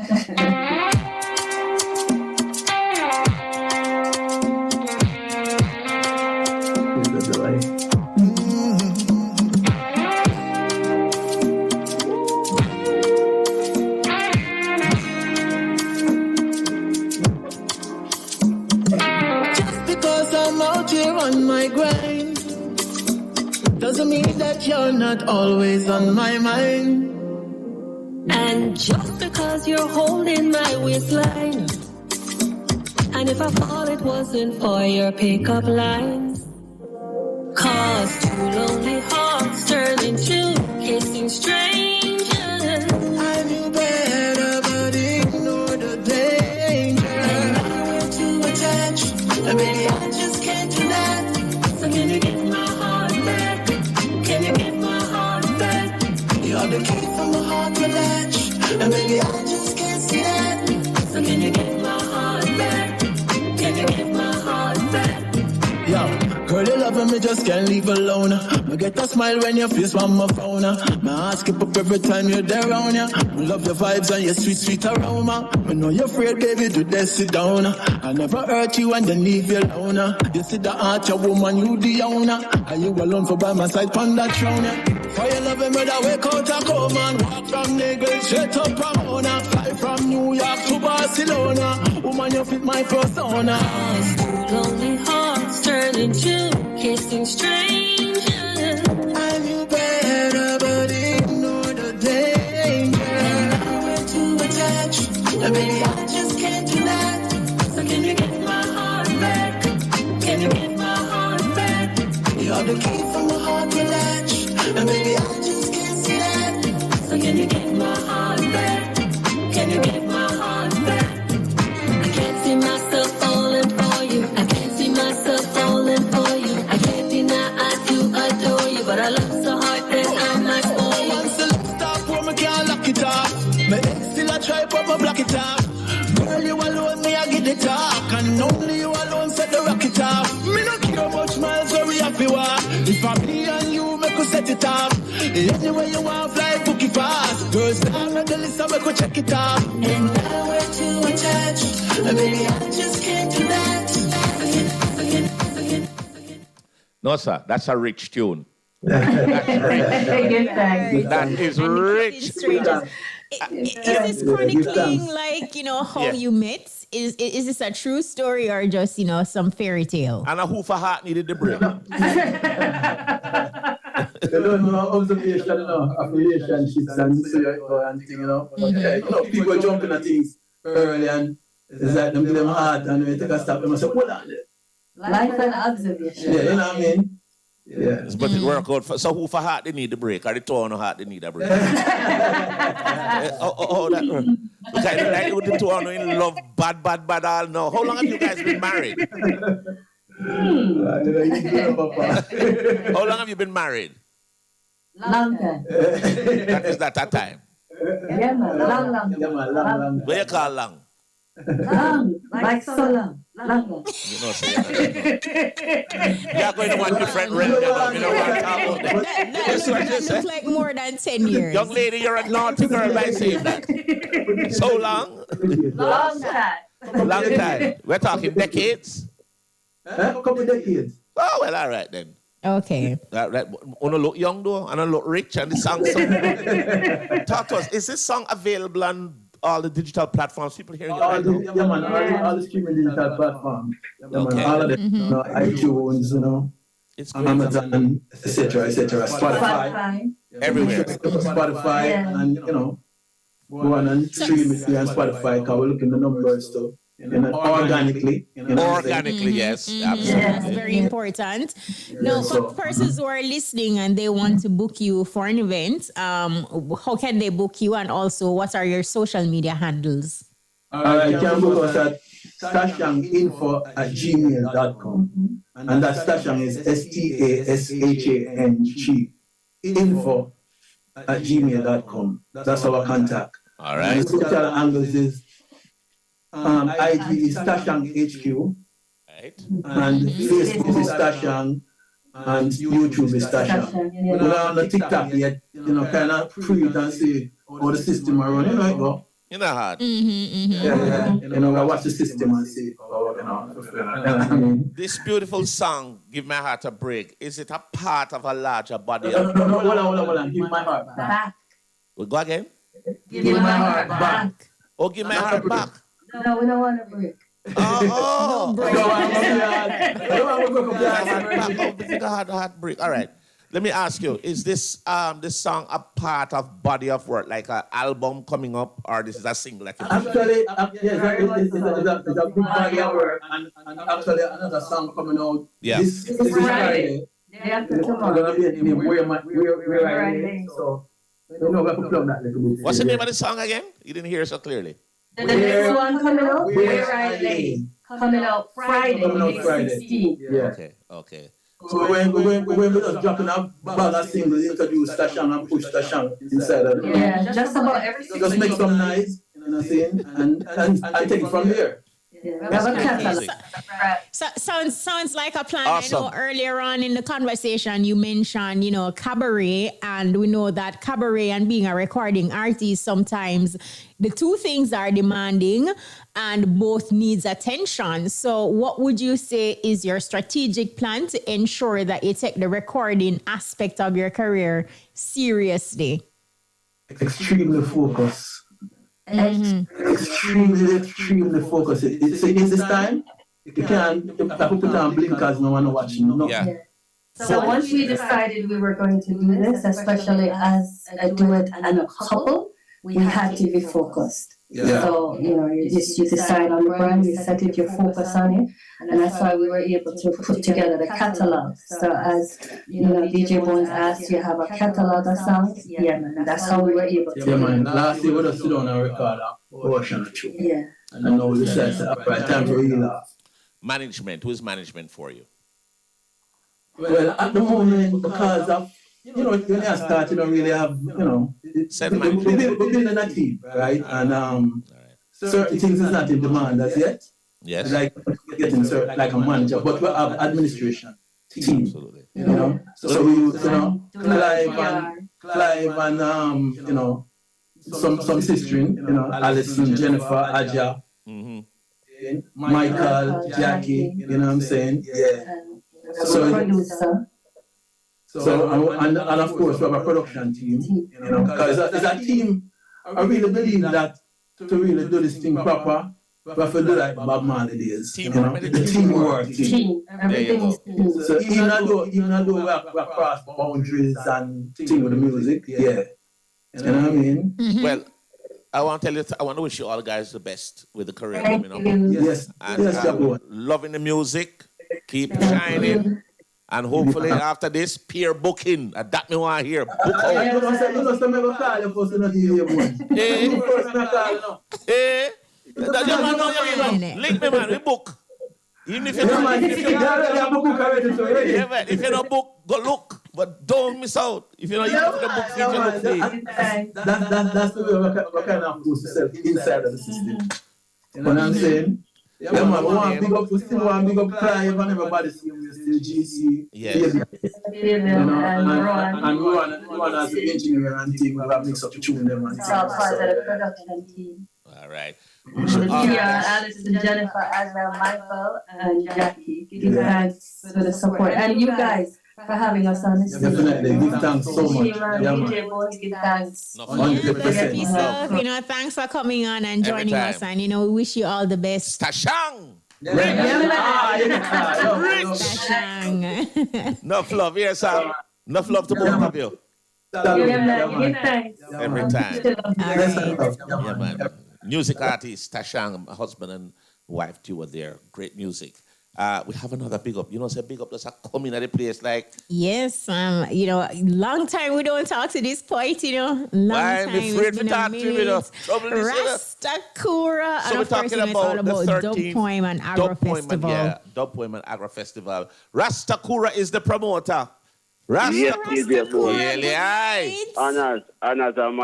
On my grind doesn't mean that you're not always on my mind. And just because you're holding my waistline, and if I fall it wasn't for your pickup lines, cause two lonely hearts turn into kissing strangers. I knew better but ignored the danger. And I went to attach, and maybe I just can't do that. So can you give my heart back? Can you give my heart back? You're the key from the heart to latch, and maybe I just can't see that. So can you give my heart back? Can you give my heart back? Yo, girl, you loving me, just can't leave alone. I get a smile when your face on my phone. My heart skip up every time you're there around ya. I love your vibes and your sweet aroma. I know you're afraid, baby, to just sit down. I never hurt you and then leave you alone. You see the heart, your woman, you the owner. Are you alone for by my side, on that throne? For your loving me, that wake out a come and walk from Nagel straight up Ramona. Fly from New York to Barcelona. Woman, you fit my persona. Two lonely hearts turn into kissing strangers. I knew better, but ignored the danger. And I went to attach, and maybe I just can't do that. So can you give my heart back? Can you give my heart back? You're the key from the heart to latch, and maybe I just can't see that. So can you give my heart back? Can you give my heart back? I can't see myself falling for you. I can't see myself falling for you. I can't deny I do adore you, but I love so hard that I might spoil you. Once the love stop, when me can't lock it off. My ex still a try, but me block it off. Girl, you alone, me I get the talk, and only you alone set the rocket off. Me not care much miles where we have to walk. If I be and you, make us set it off. Anywhere you want, fly, book it fast. Girls down on the list, I make us check it off. And now we're too attached, and maybe I just can't do that. No, sir, that's a rich tune. That's rich. That is rich. Is this chronicling like, how you met? Is this a true story or just, some fairy tale? And who for heart needed the break? You don't know observation, of relationships and things, people jumping at things early and it's like them give them heart and when you take a step, them say, hold on there. Life and observation. Yeah, you know what I mean? Yeah. But it work out. So who for heart they need the break? Or the two on the heart they need a break? That because like with the two on in love, bad all now. How long have you guys been married? How long have you been married? Long time. That is that time. Yeah, man. Long. What you call long? Long. Like so long. Long. You know, so you are going to one different realm. You know what I'm talking about. That looks like more than 10 years. Young lady, you're a naughty girl by saying that. So long? Long time. Long time. We're talking decades? A couple decades. Oh, well, all right then. Okay. Right. Wanna look young though, and I look rich, and the song. Talk to us. Is this song available on all the digital platforms. People hearing you All right the, now. yeah, man, all the streaming digital platforms. Yeah, man, Okay. all of them, you know, iTunes, you know, It's great. Amazon, etc., Spotify. Everywhere. Spotify, and, you know, go on and stream it here on Spotify, because we're looking at the numbers too. You know, organically. You know what I'm saying? Organically, yes. That's Absolutely. very important. Now, for persons who are listening and they want to book you for an event, how can they book you? And also, what are your social media handles? All right, you can book us at StaShang@gmail.com. And that StaShang is STASHANG info@gmail.com. That's our contact. All right. And the social angles is IG is StaShang HQ. Right. And Facebook is StaShang. And YouTube is StaShang. We're not on the TikTok yet, you know, kind of pre it and see how the system are running, you know, it go. You know how. Yeah. You know, I watch the system and see, you know, I mean. This beautiful song, Give My Heart a Break, is it a part of a larger body? No, hold on. Give my heart back. We'll go again? Give my heart back. Oh, give my heart back. No, we don't want to break. Oh. Heartbreak. All right. Let me ask you, is this song a part of body of work, like an album coming up, or this is a single? Like actually, it's a big body of work, and actually another song coming out this Friday. We're going to be named Where I Lay. So, you know, we have to plug that little bit. What's the name of the song again? You didn't hear it so clearly. The next one coming out, Where I Lay. Coming out Friday. 16th. Yeah. Okay. So we're just dropping a bag of singles, introduce StaShang and push StaShang inside of it. Yeah, just about every single. Just make some noise, you know what I'm saying, and take it from there. Sounds like a plan. Awesome. I know earlier on in the conversation you mentioned, you know, cabaret, and we know that cabaret and being a recording artist, sometimes the two things are demanding and both needs attention. So what would you say is your strategic plan to ensure that you take the recording aspect of your career seriously? Extremely focused. Extremely focused. It's in this time, you can't put on blinkers, no one watching. No. Yeah. So once we decided we were going to do this, especially as a duet and a couple, we had to be focused. Yeah. So, you know, you decide on the brand, you set it, you focus on it. And that's why we were able to put together the catalog. So as, you know, DJ Bones asked, you have a catalog of songs? Yeah, man, that's how we were able to. Yeah, man. Last year we just sit down and record a portion of two. Yeah. And then now we decide, right, time to really laugh. Management. Who is management for you? Well, at the moment, because of, you know, when you start, you don't really have, you know, we're building a team, right? And certain things is not in demand as yet. Yes. Like getting certain, like a manager, but we have administration team. Absolutely. You know, so we use, you know, Clive and you know, some sistering, you know, Alison, Jennifer, Aja, Michael, Jackie, you know what I'm saying? Yeah. So and of course we have a production team, you know, because as a team, I really believe that to really do this thing proper, we have to do like Bob Marley days, you know, the teamwork. Everything is team. So even though we cross boundaries and thing with the music, yeah, you know what I mean? Well, I want to tell you, I want to wish you all guys the best with the career Thank coming up. you. Yes, And loving the music, keep shining. And hopefully after this, peer booking. That me want to hear. Book out. You must never call your first not hear one. You first not call, no. Link me, man. We book. Even if you Yeah, man, if if you don't book, go look. But don't miss out. If you don't use the book, you look free. That's the way we kind of push yourself inside of the system. You know what I'm saying? Yeah, man, we want big up, we still want big up Clive and everybody see we still GC. Yes. You know, and Rowan as the engineer and team, we have mix up to tune them and It's all part of the production team. All right. Yeah, Alice and Jennifer, as well, Michael and Jackie. Give thanks for the support. And you guys, for having us on the scene. Definitely. Give thanks so much. DJ Bones, give thanks. 100%. Peace up. Thanks for coming on and joining us. And, we wish you all the best. StaShang! StaShang. Enough love here, Sam. Enough love to both of you. Every time. Yeah, man. Music artist, StaShang, husband and wife too were there. Great music. We have another big up. Say big up that's coming at the place like. Yes, long time we don't talk to this point, Long time. Afraid to talk to you, Rastakura. So we're talking about the 13th Dub Poem and Agro Festival. Yeah, Dub Poem and Agro Festival. Rastakura is the promoter. Yes, Honors and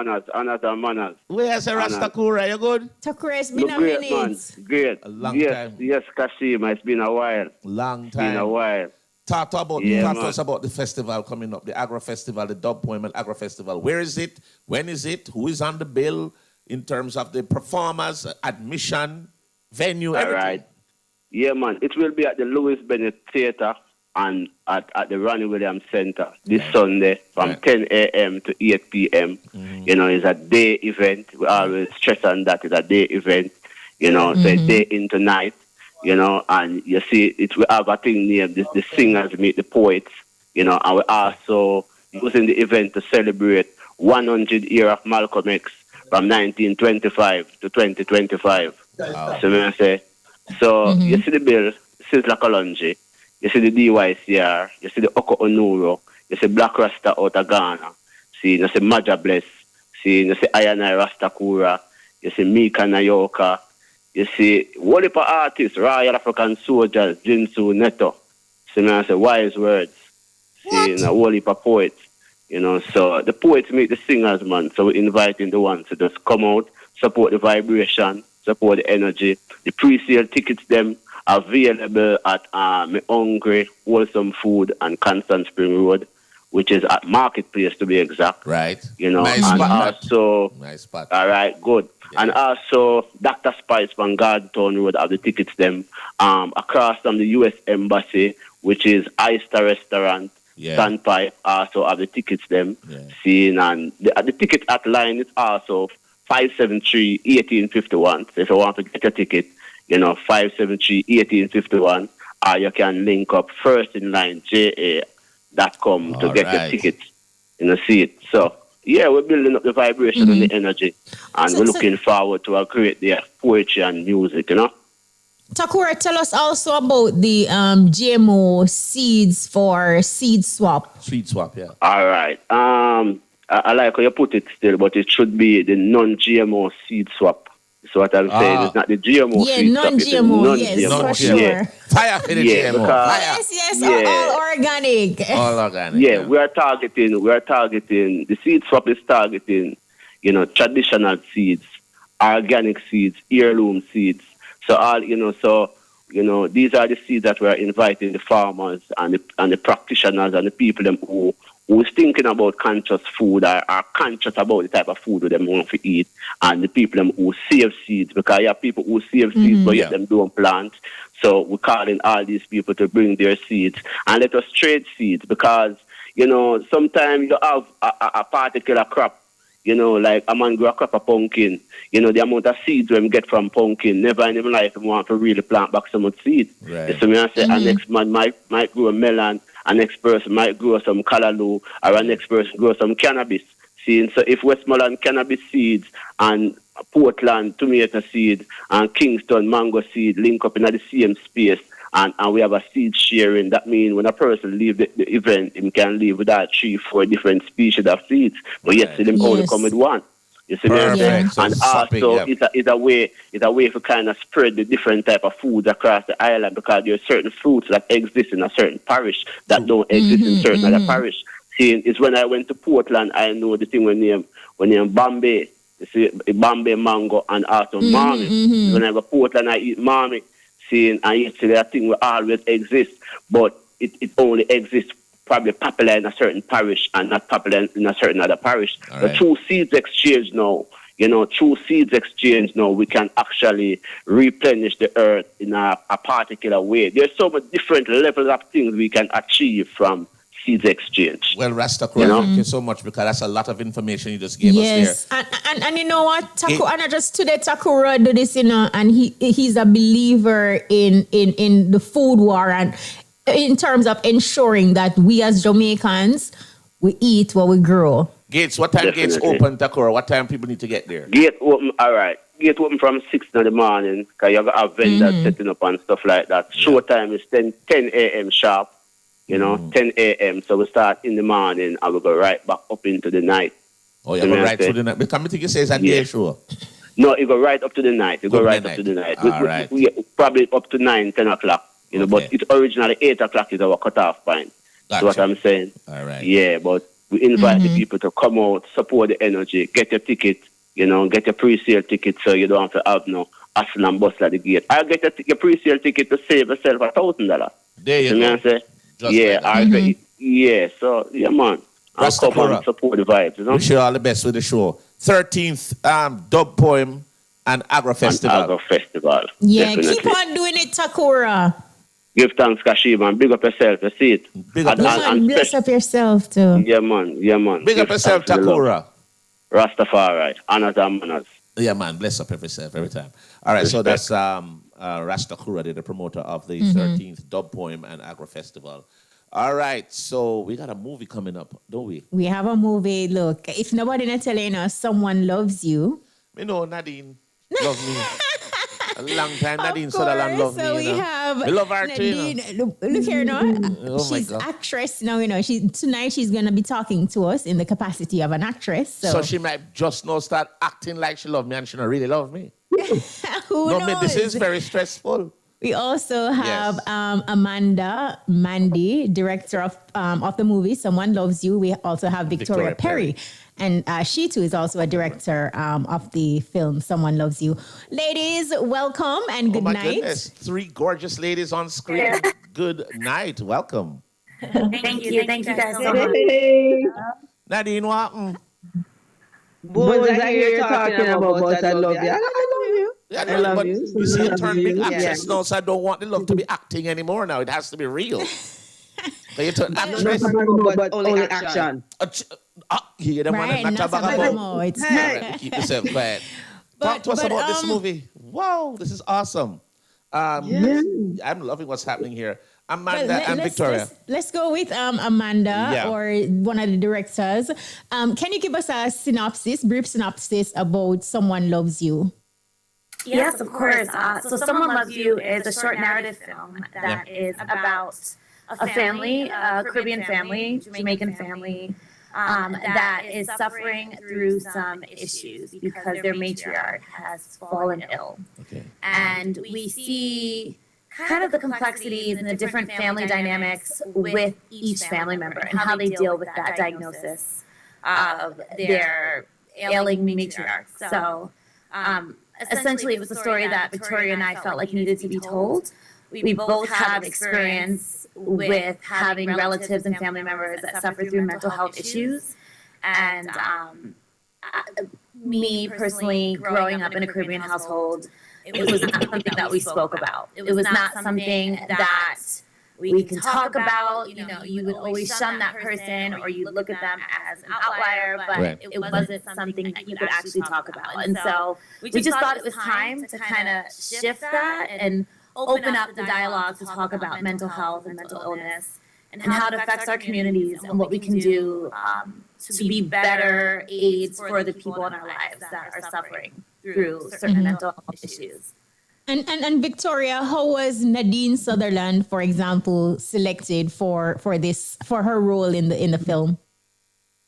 manners. Where's Rastakura? You good? Takura, it's been a great, minute. Man. Great. A long time. Yes, Kashima, it's been a while. Long time. Been a while. Talk to us about the festival coming up, the Agro Festival, the Dub Poem and Agro Festival. Where is it? When is it? Who is on the bill in terms of the performers, admission, venue, everything? All right. Yeah, man. It will be at the Louis Bennett Theatre and at the Ronnie Williams Center this Sunday from 10 a.m. to 8 p.m. It's a day event. We always stress on that. It's a day event, so day into night, and you see, we have a thing named the singers meet the poets, and we also using the event to celebrate 100 years of Malcolm X from 1925 to 2025. Wow. So you see the bill, Sizzla Kalonji. You see the DYCR, you see the Oko Onuro, you see Black Rasta out of Ghana, you see Maja Bless, you see Ayanai Rastakura, you see Mika Nayoka, you see Wolipa artists, Royal African Soldiers, Jinsu Neto, Wise Words, Wolipa poets, so the poets meet the singers, man, so we're inviting the ones to just come out, support the vibration, support the energy, the pre-sale tickets, them, available at Me Hungry, Wholesome Food and Constant Spring Road, which is at Marketplace to be exact. Right. Nice spot, also, nice spot. All right, good. Yeah. And also, Dr. Spice from Gardtown Road have the tickets them. Across from the U.S. Embassy, which is Oyster Restaurant, Standpipe, also have the tickets them. Yeah. And the ticket at line is also 573-1851. So if you want to get a ticket, 573-1851, or you can link up firstinlineja.com to get the tickets, see it. So, we're building up the vibration and the energy, and we're looking forward to a great day of poetry and music, Takura, tell us also about the GMO seeds for seed swap. Seed swap, yeah. All right. I like how you put it still, but it should be the non-GMO seed swap. So what I'm saying is not the GMO. Yeah, non-GMO, yes, for sure. Yeah. Fire for the GMO. Yes, all organic. All organic. Yeah, we are targeting, the seed swap is targeting, traditional seeds, organic seeds, heirloom seeds. So these are the seeds that we're inviting the farmers and the practitioners and the people them who's thinking about conscious food or are conscious about the type of food that they want to eat, and the people who save seeds, because you have people who save seeds but yet them don't plant. So we're calling all these people to bring their seeds and let us trade seeds, because sometimes you have a particular crop, like a man grow a crop of pumpkin, the amount of seeds we get from pumpkin, never in his life want to really plant back so much seed. Right. So I say, a next man might grow a melon, a next person might grow some callaloo, or a next person grow some cannabis. See, so if Westmoreland cannabis seeds and Portland tomato seed and Kingston mango seed link up in the same space, and we have a seed sharing, that means when a person leave the event, he can leave with that 3-4 different species of seeds, but yet them only come with one. You see what I'm saying? And also, it's a way to kind of spread the different type of foods across the island, because there are certain fruits that exist in a certain parish that don't exist in certain other parish. See, it's when I went to Portland, I know the thing when name Bombay. You see, Bombay mango and also Marmy. When I go to Portland, I eat Marmy. See, and you see that thing will always exist, but it only exists probably popular in a certain parish and not popular in a certain other parish. But through seeds exchange now, we can actually replenish the earth in a particular way. There's so many different levels of things we can achieve from seeds exchange. Well, Rastakura, thank you so much, because that's a lot of information you just gave us there. And you know what, and I just today Takura do this, and he's a believer in the food war, and in terms of ensuring that we as Jamaicans, we eat what we grow. Gates, what time gates open, Takura? What time people need to get there? Gate open, all right. Gate open from 6 in the morning, because you have vendors setting up and stuff like that. Show time is 10 a.m. sharp, 10 a.m. So we start in the morning and we go right back up into the night. Oh, you go right through the night? Because I think you say it's a day show. No, you go right up to the night. You go right up to the night. Right. We probably up to 9, 10 o'clock. But it's originally 8 o'clock is our cutoff point. That's what I'm saying. All right. Yeah, but we invite the people to come out, support the energy, get your ticket, get your pre-sale ticket so you don't have to have no hustle and bustle at the gate. I'll get your pre-sale ticket to save yourself $1,000. There you go. So, man. I'll come and support the vibes, Wish you all the best with the show. 13th, Dub Poem and Agro Festival. Yeah, keep on doing it, Takura. Give thanks, Kashiba, and big up yourself. You see it. Big up and bless up yourself, too. Yeah, man. Big up yourself, Takura. Rastafari. Honors and manners. Yeah, man. Bless up yourself every time. All right, so that's Rastakura, the promoter of the 13th Dub Poem and Agro Festival. All right, so we got a movie coming up, don't we? We have a movie. Look, if nobody not telling us Someone Loves You. Me know Nadine love me. A long time, Nadine Sutherland love so me. We have we love her Nadine. too. Look here now. Oh She's actress now. Tonight she's gonna be talking to us in the capacity of an actress. So she might just now start acting like she love me and she don't really love me. Who knows? This is very stressful. We also have Mandii, director of the movie Someone Loves You. We also have Victoria Perry. And she too is also a director of the film Someone Loves You. Ladies, welcome and good night. Goodness. 3 gorgeous ladies on screen. Good night. Welcome. Thank you guys so much. Nadine, what happened? Boys, I hear you talking about boys. I love you. I love you. Yeah, I love you. You see, you turn big actress now, so I don't want the love to be acting anymore now. It has to be real. So you turn actress. But only action. Keep yourself quiet. Talk to us about this movie. Wow, this is awesome. I'm loving what's happening here. Amanda and Victoria. Let's go with Amanda, or one of the directors. Can you give us a brief synopsis about Someone Loves You? Yes, of course. So Someone Loves You is a short narrative film that is about a family, a Caribbean family, Jamaican family, that is suffering through some issues because their matriarch has fallen ill. Okay. And we see kind of the complexities and the different family dynamics with each family member and how they deal with that diagnosis of their ailing matriarch. So essentially, it was a story that Victoria and I felt like needed to be told. We both have experience with having relatives and family members that suffer through mental health issues. And me personally, growing up in a Caribbean household, it was not something that we spoke about. It was not something that we can talk about. You would always shun that person or you look at them as an outlier, but it wasn't something that you could actually talk about. And so we just thought it was time to kind of shift that and open up the dialogue to talk about mental health and mental illness and how it affects our communities and what we can do to be better aids for the people in our lives that are suffering through certain mental health issues. And Victoria, how was Nadine Sutherland, for example, selected for her role in the film?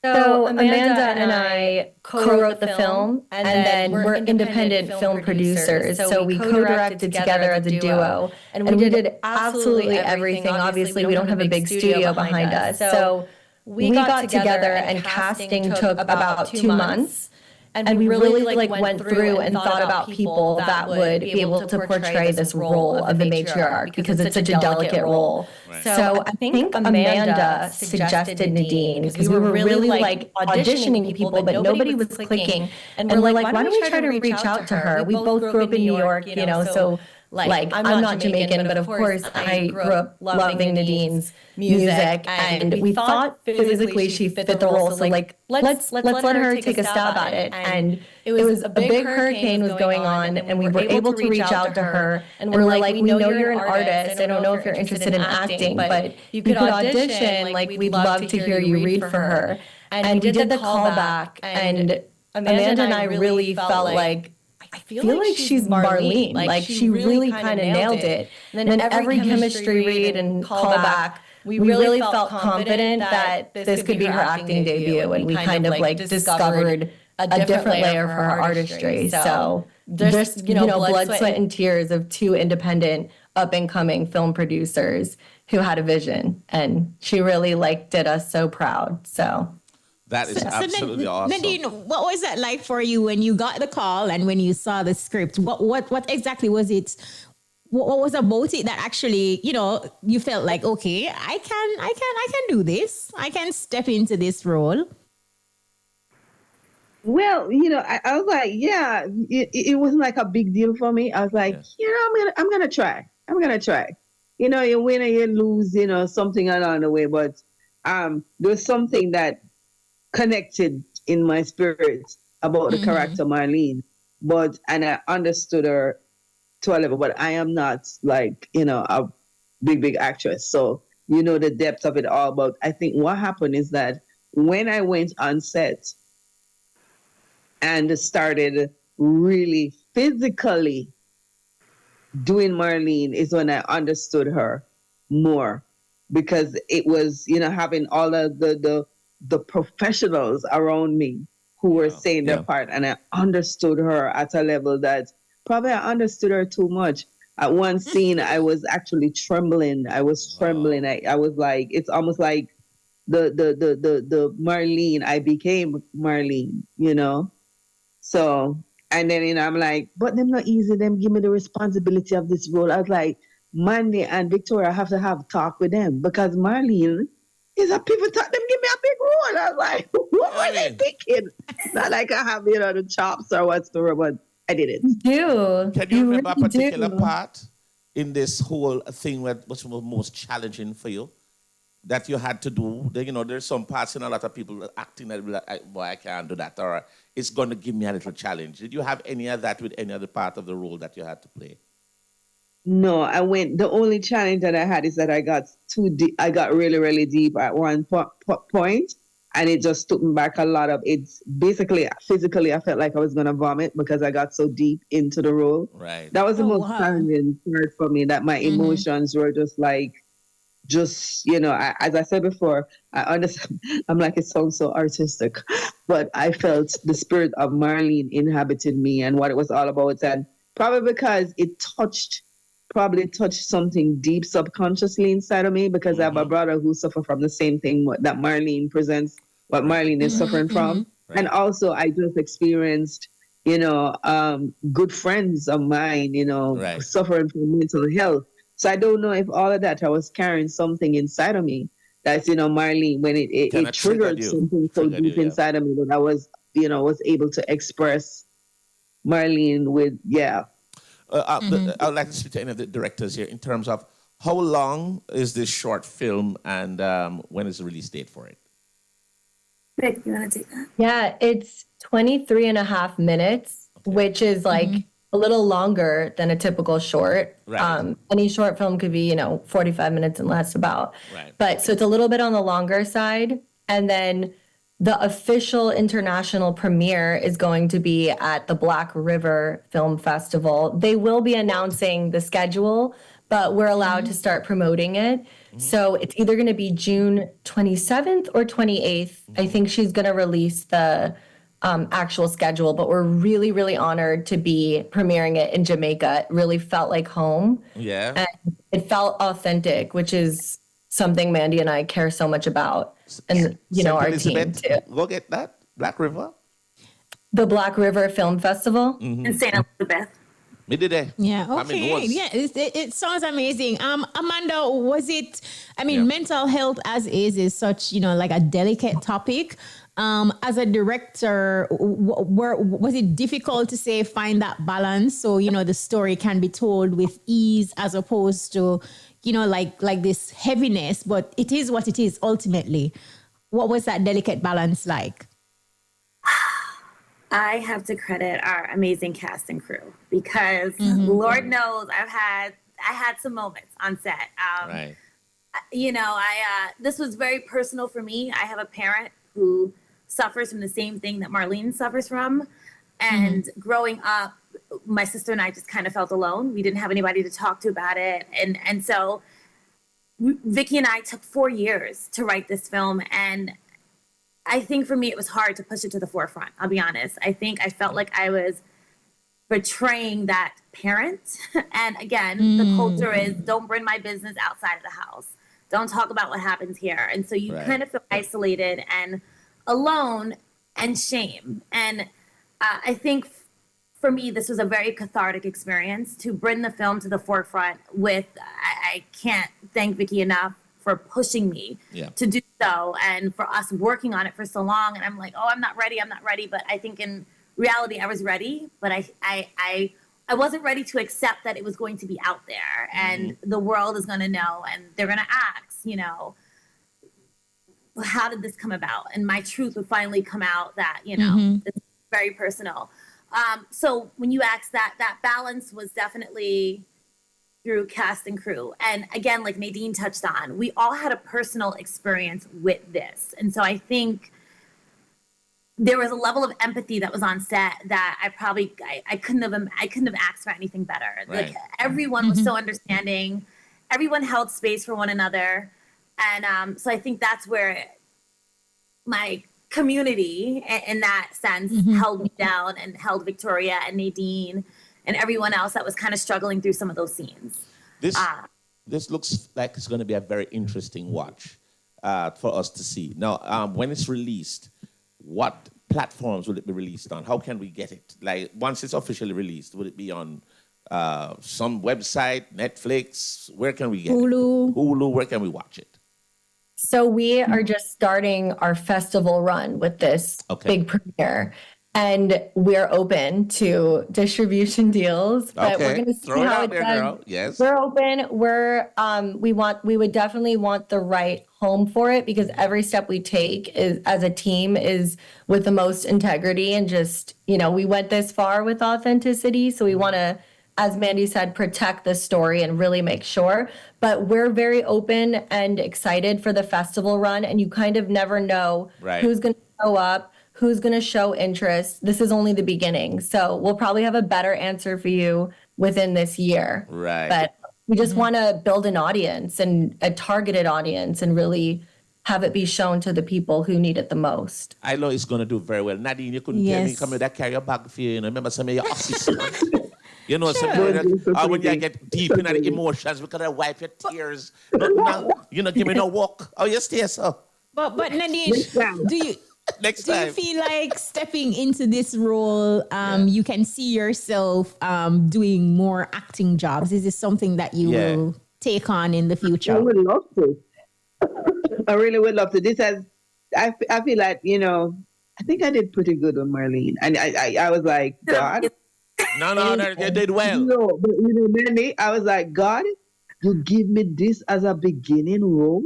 So Amanda and I co-wrote the film, and then we're independent film producers. So we co-directed together as a duo, and we did absolutely everything. Obviously, we don't have a big studio behind us. So we got together, and casting took about 2 months. And we really went through and thought about people that would be able to portray this role of the matriarch, because it's such a delicate role. Right. So I think Amanda suggested Nadine, because we were really auditioning people, but nobody was clicking. And we're like, why don't we try to reach out to her? We both grew up in New York, so Like, I'm not Jamaican, but of course I grew up loving Nadine's music, and we thought physically she fit the role. So like, let's let her take a stab at it. And it was a big hurricane was going on, and we were able to reach out to her, and we're like, we know you're an artist. I don't know if you're interested in acting, but you could audition. Like, we'd love to hear you read for her. And we did the callback, and Amanda and I really felt like, I feel like she's Marlene. Like, she really kind of nailed it. And then every chemistry read and callback, we really felt confident that this could be her acting debut. And we kind of like discovered a different layer of her artistry. So there's, blood, sweat, and tears of two independent up-and-coming film producers who had a vision. And she really did us so proud. So that is absolutely awesome. Nadine, what was that like for you when you got the call and when you saw the script? What exactly was it? What was about it that actually, you felt like, okay, I can do this. I can step into this role. Well, I was like, yeah, it wasn't like a big deal for me. I was like, I'm gonna try. I'm gonna try. You win or you lose, something along the way, but there's something that connected in my spirit about the character Marlene, and I understood her to a level, but I am not a big actress. So, the depth of it all. But I think what happened is that when I went on set and started really physically doing Marlene is when I understood her more, because it was, having all of the professionals around me who were saying their part, and I understood her at a level that probably I understood her too much. At one scene, I was actually trembling. I was trembling. I was like, it's almost like the Marlene. I became Marlene, So, and then I'm like, but them not easy. Them give me the responsibility of this role. I was like, Mandii and Victoria have to have talk with them, because Marlene is a pivot. Them give me a big role. I was like, what were they thinking? Not like I have, the chops or whatsoever, but I did it. Can you remember a particular part in this whole thing which was most challenging for you that you had to do? There's some parts, a lot of people acting that like, boy, I can't do that, or it's going to give me a little challenge. Did you have any of that with any other part of the role that you had to play? No, the only challenge that I had is that I got too deep. I got really, really deep at one point, and it just took me back a lot of, it's basically, physically, I felt like I was going to vomit because I got so deep into the role. Right. That was the most challenging part for me, that my emotions were just as I said before, I understand. I'm like, it sounds so artistic, but I felt the spirit of Marlene inhabited me and what it was all about. And probably because it probably touched something deep subconsciously inside of me, because I have a brother who suffered from the same thing that Marlene presents, what Marlene is suffering from. Right. And also I just experienced, good friends of mine, suffering from mental health. So I don't know if all of that, I was carrying something inside of me that's, Marlene, when it triggered something so deep inside of me that I was, was able to express Marlene with, I would like to speak to any of the directors here in terms of how long is this short film, and when is the release date for it? Vic, you want to take that? Yeah, it's 23 and a half minutes, which is a little longer than a typical short. Right. Any short film could be, 45 minutes and less about. Right. But so it's a little bit on the longer side. And then the official international premiere is going to be at the Black River Film Festival. They will be announcing the schedule, but we're allowed to start promoting it. So it's either going to be June 27th or 28th. I think she's going to release the actual schedule, but we're really, really honored to be premiering it in Jamaica. It really felt like home. Yeah. And it felt authentic, which is something Mandii and I care so much about. And, our team too. Look at that, Black River. The Black River Film Festival. In St. Elizabeth. Midday. Yeah, okay. It sounds amazing. Amanda, was it, mental health as is such, like a delicate topic. As a director, was it difficult to say find that balance so the story can be told with ease as opposed to like this heaviness, but it is what it is ultimately. What was that delicate balance like? I have to credit our amazing cast and crew because Lord knows I had some moments on set. Right. This was very personal for me. I have a parent who suffers from the same thing that Marlene suffers from. And growing up, my sister and I just kind of felt alone. We didn't have anybody to talk to about it. And so Vicky and I took 4 years to write this film. And I think for me, it was hard to push it to the forefront. I'll be honest. I think I felt like I was betraying that parent. And again, the culture is don't bring my business outside of the house. Don't talk about what happens here. And so you kind of feel isolated and alone and shame. And I think for me, this was a very cathartic experience to bring the film to the forefront with, I can't thank Vicky enough for pushing me to do so and for us working on it for so long. And I'm like, oh, I'm not ready. But I think in reality, I was ready, but I wasn't ready to accept that it was going to be out there and the world is going to know and they're going to ask, how did this come about? And my truth would finally come out that, it's very personal. So when you asked that balance was definitely through cast and crew. And again, like Nadine touched on, we all had a personal experience with this. And so I think there was a level of empathy that was on set that I couldn't have asked for anything better. Right. Like everyone was so understanding. Everyone held space for one another. And so I think that's where my community in that sense held me down and held Victoria and Nadine and everyone else that was kind of struggling through some of those scenes. This looks like it's going to be a very interesting watch for us to see. Now, when it's released, what platforms will it be released on? How can we get it? Like, once it's officially released, will it be on some website, Netflix? Where can we get it? Hulu, where can we watch it? So we are just starting our festival run with this big premiere. And we're open to distribution deals, but we're going to see how it does. Girl. Yes. We're open. We would definitely want the right home for it because every step we take is as a team is with the most integrity and just, we went this far with authenticity. So we want to, as Mandii said, protect the story and really make sure. But we're very open and excited for the festival run. And you kind of never know who's going to show up, who's going to show interest. This is only the beginning. So we'll probably have a better answer for you within this year. Right. But we just want to build an audience and a targeted audience and really have it be shown to the people who need it the most. I know it's going to do very well. Nadine, you couldn't tell me come with that carry your bag for you. Remember some of your office. When you get deep in the emotions, we gotta wipe your tears. Give me no walk. Oh, you stay so. But Nadine, do you feel like stepping into this role, you can see yourself doing more acting jobs? Is this something that you will take on in the future? I would love to. I really would love to. I feel like, I think I did pretty good on Marlene. And I was like, God. No, they did well. No, but Mandii, I was like, God, you give me this as a beginning role?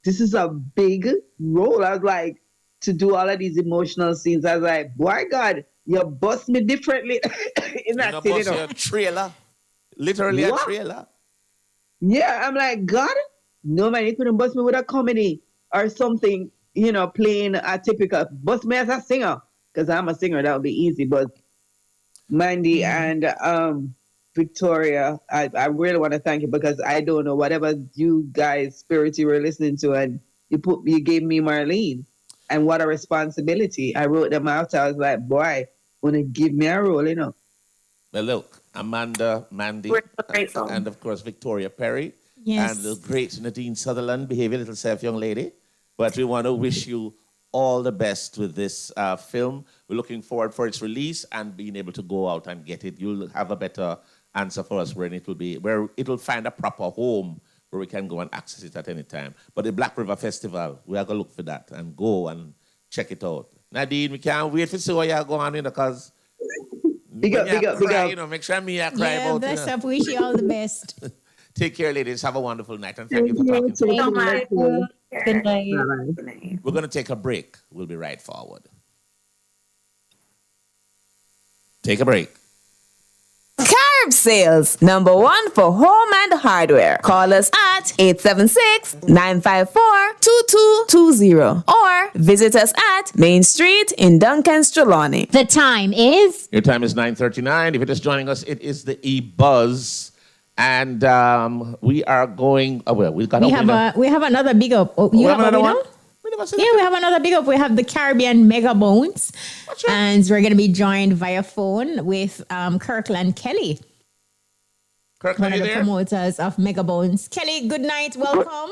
This is a big role. I was like, to do all of these emotional scenes, I was like, boy, God, you bust me differently in that scene. A trailer. Literally a trailer. Yeah, I'm like, God, no man, you couldn't bust me with a comedy or something, playing a typical, bust me as a singer. Because I'm a singer, that would be easy, but Mandii and Victoria, I really want to thank you because I don't know whatever you guys spirit you were listening to, and you gave me Marlene, and what a responsibility. I wrote them out. I was like, boy, wanna give me a role, Well, look, Amanda, Mandii, and of course Victoria Perry, and the great Nadine Sutherland. Behave your little self, young lady. But we want to wish you all the best with this film. We're looking forward for its release and being able to go out and get it. You'll have a better answer for us where it'll find a proper home where we can go and access it at any time. But the Black River Festival, we are going to look for that and go and check it out. Nadine, we can't wait to see what you're going on, because big up. make sure me I cry about bless up. Wish you all the best. Take care, ladies. Have a wonderful night, and thank you for talking to us. Good night. We're going to take a break. We'll be right forward. Take a break. Carb Sales, #1 for home and hardware. Call us at 876-954-2220 or visit us at Main Street in Duncan's Trelawney. The time is? Your time is 9:39. If you're just joining us, it is the EBUZZ. And we are going, we have another big up. Oh, you have another one? Yeah, we have another big up. We have the Caribbean Mega Bones. And we're going to be joined via phone with Kirkland Kelly. Kirkland, one of the promoters of Mega Bones. Kelly, good night. Welcome.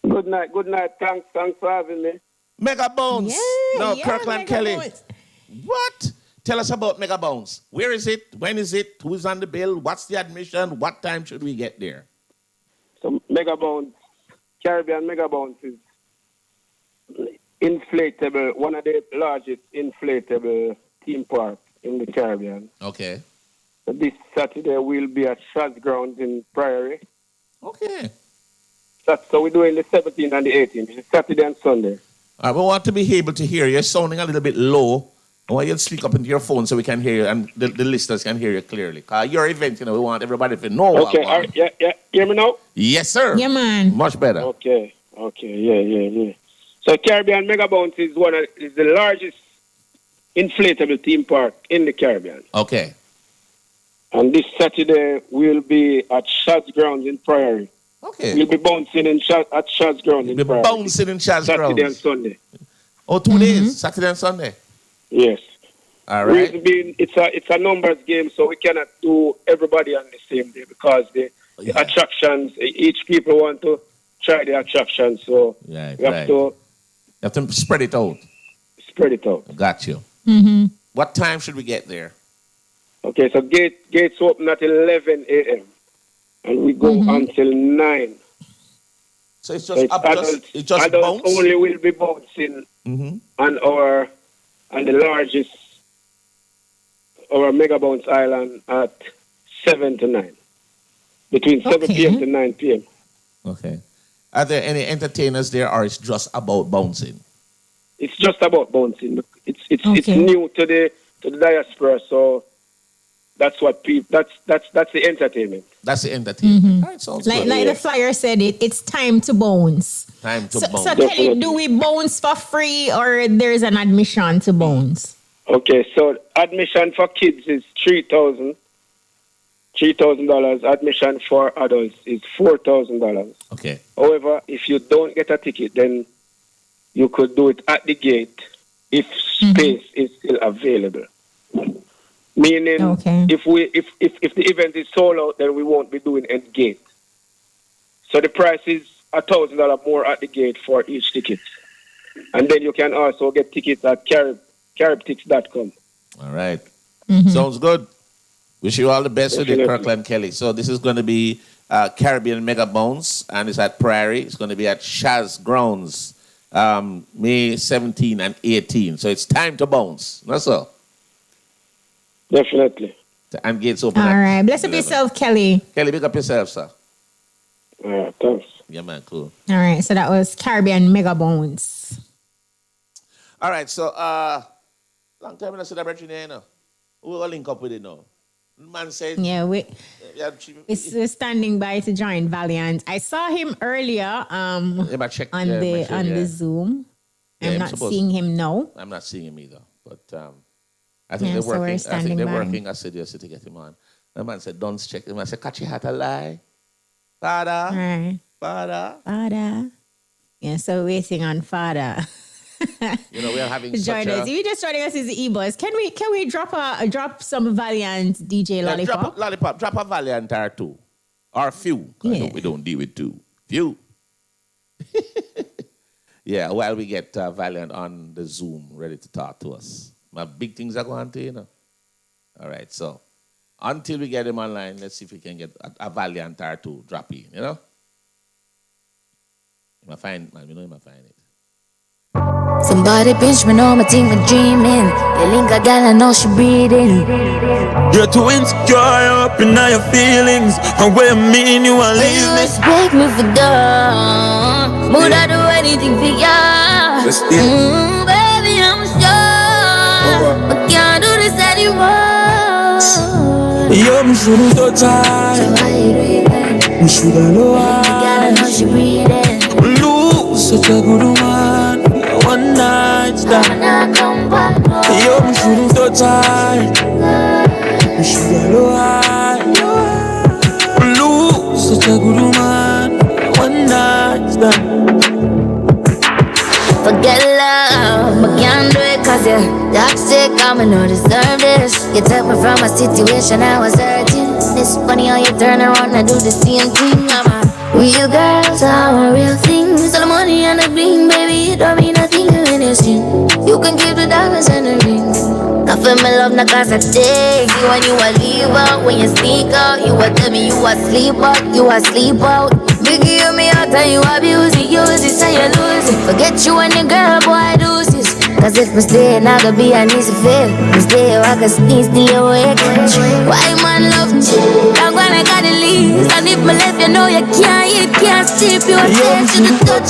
Good night. Thanks for having me. Mega Bones. Kirkland Mega Kelly. Bones. What? Tell us about Mega Bones. Where is it? When is it? Who's on the bill? What's the admission? What time should we get there? So Mega Bones, Caribbean Mega Bones is inflatable, one of the largest inflatable theme parks in the Caribbean. Okay. So this Saturday we'll be at Shaz Grounds in Prairie. Okay. So we're doing the 17th and the 18th. It's Saturday and Sunday. All right, we want to be able to hear you. You're sounding a little bit low. I want you to speak up into your phone so we can hear you and the listeners can hear you clearly. Your event, we want everybody to know. Okay, all right, yeah. Hear me now? Yes, sir. Yeah, man. Much better. Okay, yeah. So Caribbean Mega Bounce is the largest inflatable theme park in the Caribbean. Okay. And this Saturday we'll be at Shaz Grounds in Prairie. Okay. We'll be bouncing at Shaz Grounds in Prairie. Bouncing in Shaz Grounds. Saturday and Sunday. Oh, 2 days, Saturday and Sunday. Yes. All right. Reason being, it's a numbers game, so we cannot do everybody on the same day because the attractions, each people want to try the attractions, so we have to spread it out. Got you. Mm-hmm. What time should we get there? Okay, so gates open at 11 a.m. and we go until 9. So it's just adults bounce? Only will be bouncing on the largest Mega Bounce Island at 7 to 9. Between 7 p.m. to 9 p.m. Okay. Are there any entertainers there, or it's just about bouncing? It's just about bouncing. It's new to the diaspora, so that's what that's the entertainment. That's the entertainment. All right, sounds like good. Like the flyer said, it's time to bounce. Time to bounce. So Kelly, do we bounce for free or there's an admission to bounce? Okay, so admission for kids is $3,000. Admission for adults is $4,000. Okay. However, if you don't get a ticket, then you could do it at the gate if space is still available. Meaning, if the event is sold out, then we won't be doing at gate. So the price is $1,000 more at the gate for each ticket, and then you can also get tickets at caribtix.com. All right, sounds good. Wish you all the best with it, Kirkland Kelly. So this is going to be Caribbean Mega Bounce, and it's at Prairie. It's going to be at Shaz Grounds, May 17 and 18. So it's time to bounce. That's all. Definitely. And gates open. All right. Bless up yourself, Kelly. Kelly, big up yourself, sir. All right, thanks. Yeah, man, cool. All right. So that was Caribbean Mega Bones. All right. So, long time I said that, you know. We'll link up with it now. Man said. Yeah, we're standing by to join Valiant. I saw him earlier on the Zoom. I'm not seeing him now. I'm not seeing him either. But I think they're working. I said yes to get him on. The man said, don't check him. I said, catch your hat a lie. Father. Right. Father. Yeah, so waiting on Father. We are having join us. If you're just joining us, is the EBUZZ. Can we drop some Valiant DJ Lollipop? Drop a Valiant or two. Or few. Yeah. We don't deal with two. Few. Yeah, while we get Valiant on the Zoom ready to talk to us. My big things are going to, All right, so until we get him online, let's see if we can get a Valiant or two drop in, You might find it. Somebody pinch me, know me think me dreaming. You link a gal, I know she breathing. You're too insecure, up in all your feelings. And what you mean you want But leave you me? expect me for done. Would I do anything for ya? Baby, I'm sure I can't do this anymore. Yo, me shouldn't touch her. Me shoulda know her. Gotta know she breathing. Lose such a good woman. One night stand. Yo, me shouldn't touch her. Me shoulda know her. Lose such a good woman. One night stand. Forget love, I can't do it cause you're toxic, I'm no deserve this. You took me from a situation I was hurting. It's funny how you turn around and do the same thing. I'm a real girl, so I'm a real thing. So the money and the bling, baby, it don't mean nothing to anything. You can keep the diamonds and the ring. I feel my love not cause I take you when you a leave out. When you sneak out, you a tell me you a sleep out. You a sleep out. Biggie you me out and you abuse it. Use it so you lose it. Forget you and the girl, boy, do this. Cause if I stay, not gonna be an easy fit. I stay, I can sneeze, stay awake. Why man love you? I'm gonna gotta leave. And if my left, you know you can't eat, can't sleep. You a taste to the touch.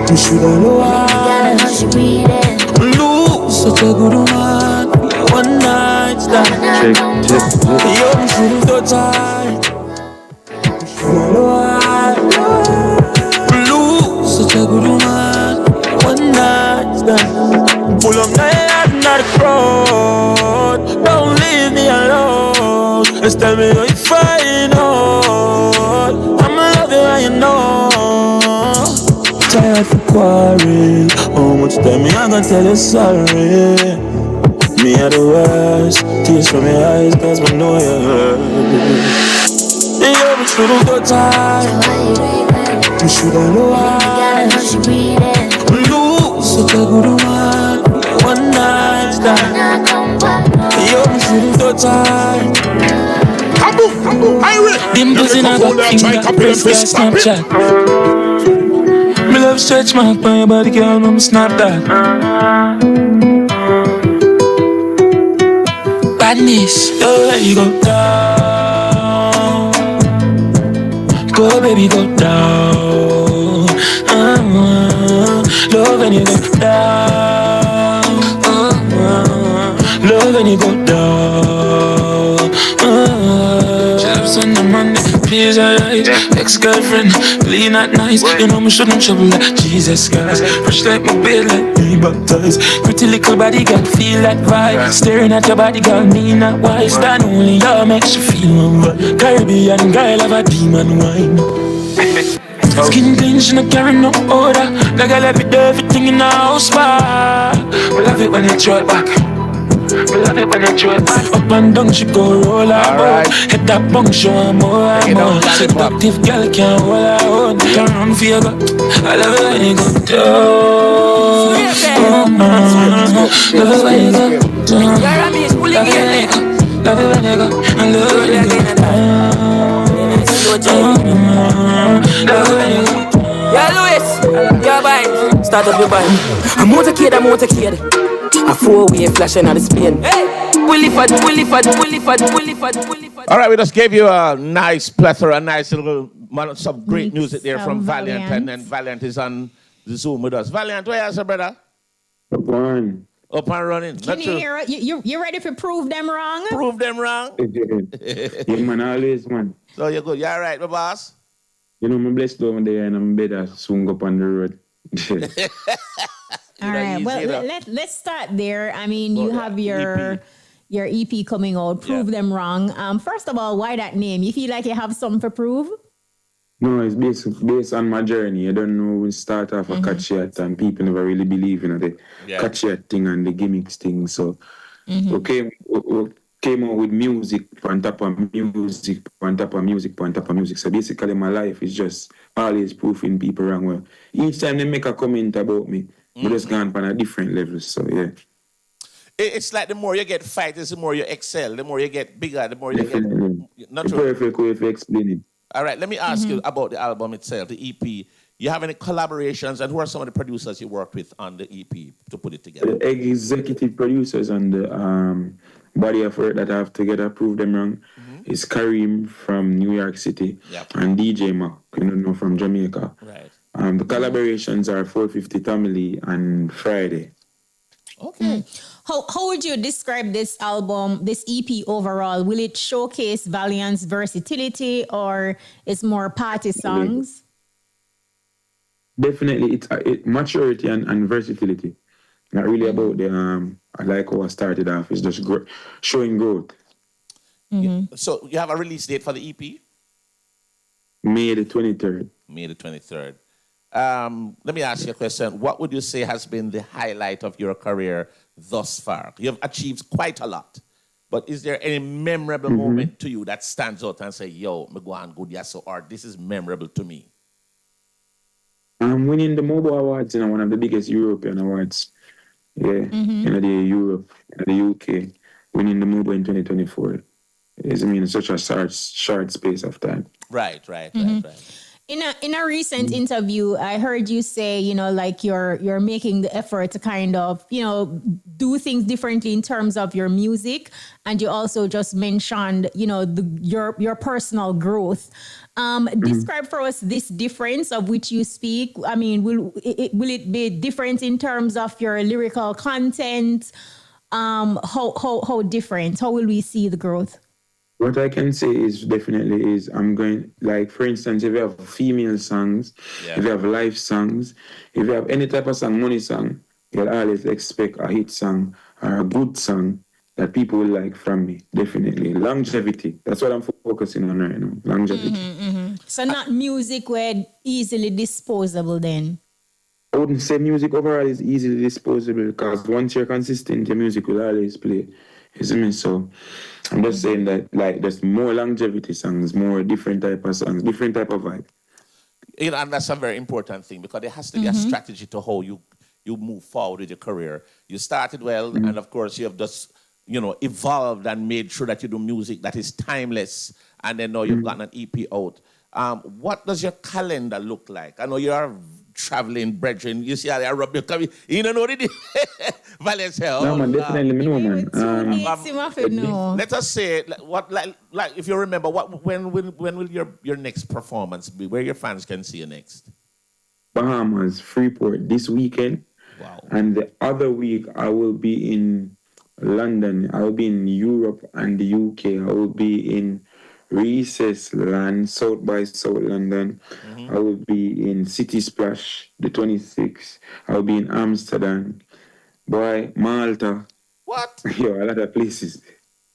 You shoulda know her. Gotta know she breathing. Lose such a good woman. One night stand. Check. Yo, me shouldn't touch her. You shoulda know her. Lose such a good woman. One night stand. Pull up my head in the crowd. Don't leave me alone. Just tell me how you find out. I'ma love you and you know. Tired for quarrel. How much time me I gonna tell you sorry? Me are the worst. Tears from your eyes cause we know you hurt. Yeah, we should've got tired. We should've know her. Lose such a good woman. One night stand. Yeah, we should've got tired. Dimples in a got finger, press your Snapchat. Me love stretch mark by your body, girl, mama snap that. Badness, don't let you go down. Go baby, go down. Love when you go down. Love when you go down. She loves on the Monday, please alright. Ex-girlfriend, clean at night. You know me shouldn't trouble like Jesus Christ. Fresh like my bed, like me baptized. Pretty little body girl, feel that vibe. Staring at your body girl, me not wise. That only you makes you feel one vibe. Caribbean girl have a demon wine. Skin clean, she not carry no odor. Like I love it, everything in the house bar. We love it when you throw it back. We love it when you throw it back. Up and down, she go roll her boat. Hit that bunk, show her more and more. Seductive girl can't hold her own. Turn around for your gut. I love it when you go down. Love it when you go down. Love it when you go. Love it when you go. I love it when you go down. Love it when you go. Yeah, Louis, yeah, bye. Start up your bike. I'm motorcade. A four-way flashing on the spin. Hey, All right, we just gave you a nice plethora, a nice little some great music there from Valiant, and then Valiant is on the Zoom with us. Valiant, where is your brother? Up and running. Can you hear it? You ready to prove them wrong? Prove them wrong? Yeah, man, always, man. So you're good. You're all right, my boss? You know, I'm blessed over there and I'm better swing up on the road. All right. Well, let's start there. I mean, you have your EP coming out. Prove them wrong. First of all, why that name? You feel like you have something to prove? No, it's based on my journey. I don't know. We start off a catchy at and people never really believe in the catchy thing and the gimmicks thing. So we came out with music on top of music, on top of music, on top of music. So basically my life is just always proving people wrong. Well, each time they make a comment about me, we just gone on a different level. So yeah. It's like the more you get fighters, the more you excel, the more you get bigger, the more you get... Not Perfect way to explain it. All right, let me ask you about the album itself, the EP. You have any collaborations, and who are some of the producers you worked with on the EP to put it together? The executive producers on the body of work that I have together, prove them wrong, is Kareem from New York City and DJ Mac, from Jamaica. Right. The collaborations are 450 Family and Friday. Okay. How would you describe this album, this EP overall? Will it showcase Valiant's versatility, or it's more party songs? Definitely, it's maturity and versatility. Not really about the I like how I started off. It's just showing growth. So you have a release date for the EP? May the 23rd. May the 23rd. Let me ask you a question. What would you say has been the highlight of your career thus far? You have achieved quite a lot, but is there any memorable moment to you that stands out and say, yo, me go on good, yes, so art, this is memorable to me? I'm winning the Mobile Awards, one of the biggest European awards. Yeah, in the Europe, in the UK, winning the Mobile in 2024. It's such a short space of time. Right. In a recent interview, I heard you say, like you're making the effort to kind of, do things differently in terms of your music, and you also just mentioned, your personal growth. Describe for us this difference of which you speak. I mean, will it be different in terms of your lyrical content? How different? How will we see the growth? What I can say is definitely I'm going, like, for instance, if you have female songs, if you have live songs, if you have any type of song, money song, you'll always expect a hit song or a good song that people will like from me. Definitely. Longevity. That's what I'm focusing on right now. Longevity. So not music where easily disposable then? I wouldn't say music overall is easily disposable, because once you're consistent, your music will always play. You see me? So I'm just saying that, like, there's more longevity songs, more different type of songs, different type of vibe. And that's a very important thing, because there has to be a strategy to how you move forward with your career. You started well, and of course you have just, evolved and made sure that you do music that is timeless, and then now you've gotten an EP out. What does your calendar look like? I know you are traveling, brethren. You see how they are rubbing your you don't know the Valiant hell. No, man, definitely me know, man. Let us say, like if you remember, when will your next performance be? Where your fans can see you next? Bahamas, Freeport this weekend. Wow. And the other week I will be in London. I will be in Europe and the UK. I will be in Recess Land, South by South London. I will be in City Splash the 26th. I will be in Amsterdam. Boy, Malta. What? Yo, a lot of places.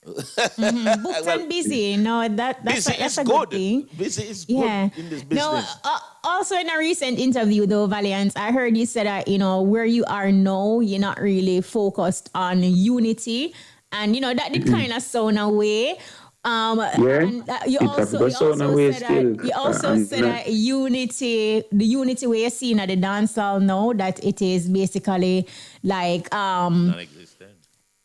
Booked and busy. No, that's a good thing. Busy is good in this business. No, also in a recent interview though, Valiant, I heard you say that, where you are now, you're not really focused on unity. And, that did kind of sound away. And you also said that unity, the unity way you're seeing at the dancehall now, that it is basically like non-existent.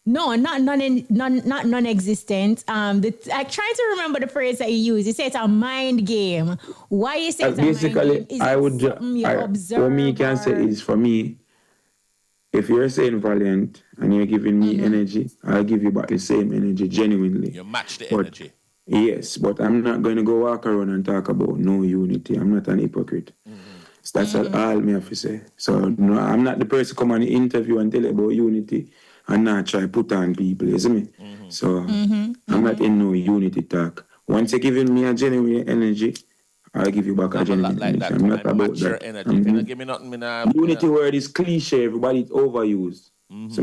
No, not non-existent. I'm trying to remember the phrase that you use. You say it's a mind game. Why you say it's basically, a mind game? What me can say is, for me, if you're saying Valiant and you're giving me energy, I'll give you back the same energy genuinely. You match the energy. Yes, but I'm not going to go walk around and talk about no unity. I'm not an hypocrite. So that's all me have to say. So no, I'm not the person come on the interview and tell about unity and not try put on people, you see me? So I'm not in no unity talk. Once you're giving me a genuine energy, I'll give you back a genuine energy. I'm not about that. Energy. If you don't give me nothing, unity word is cliche, everybody it's overused. So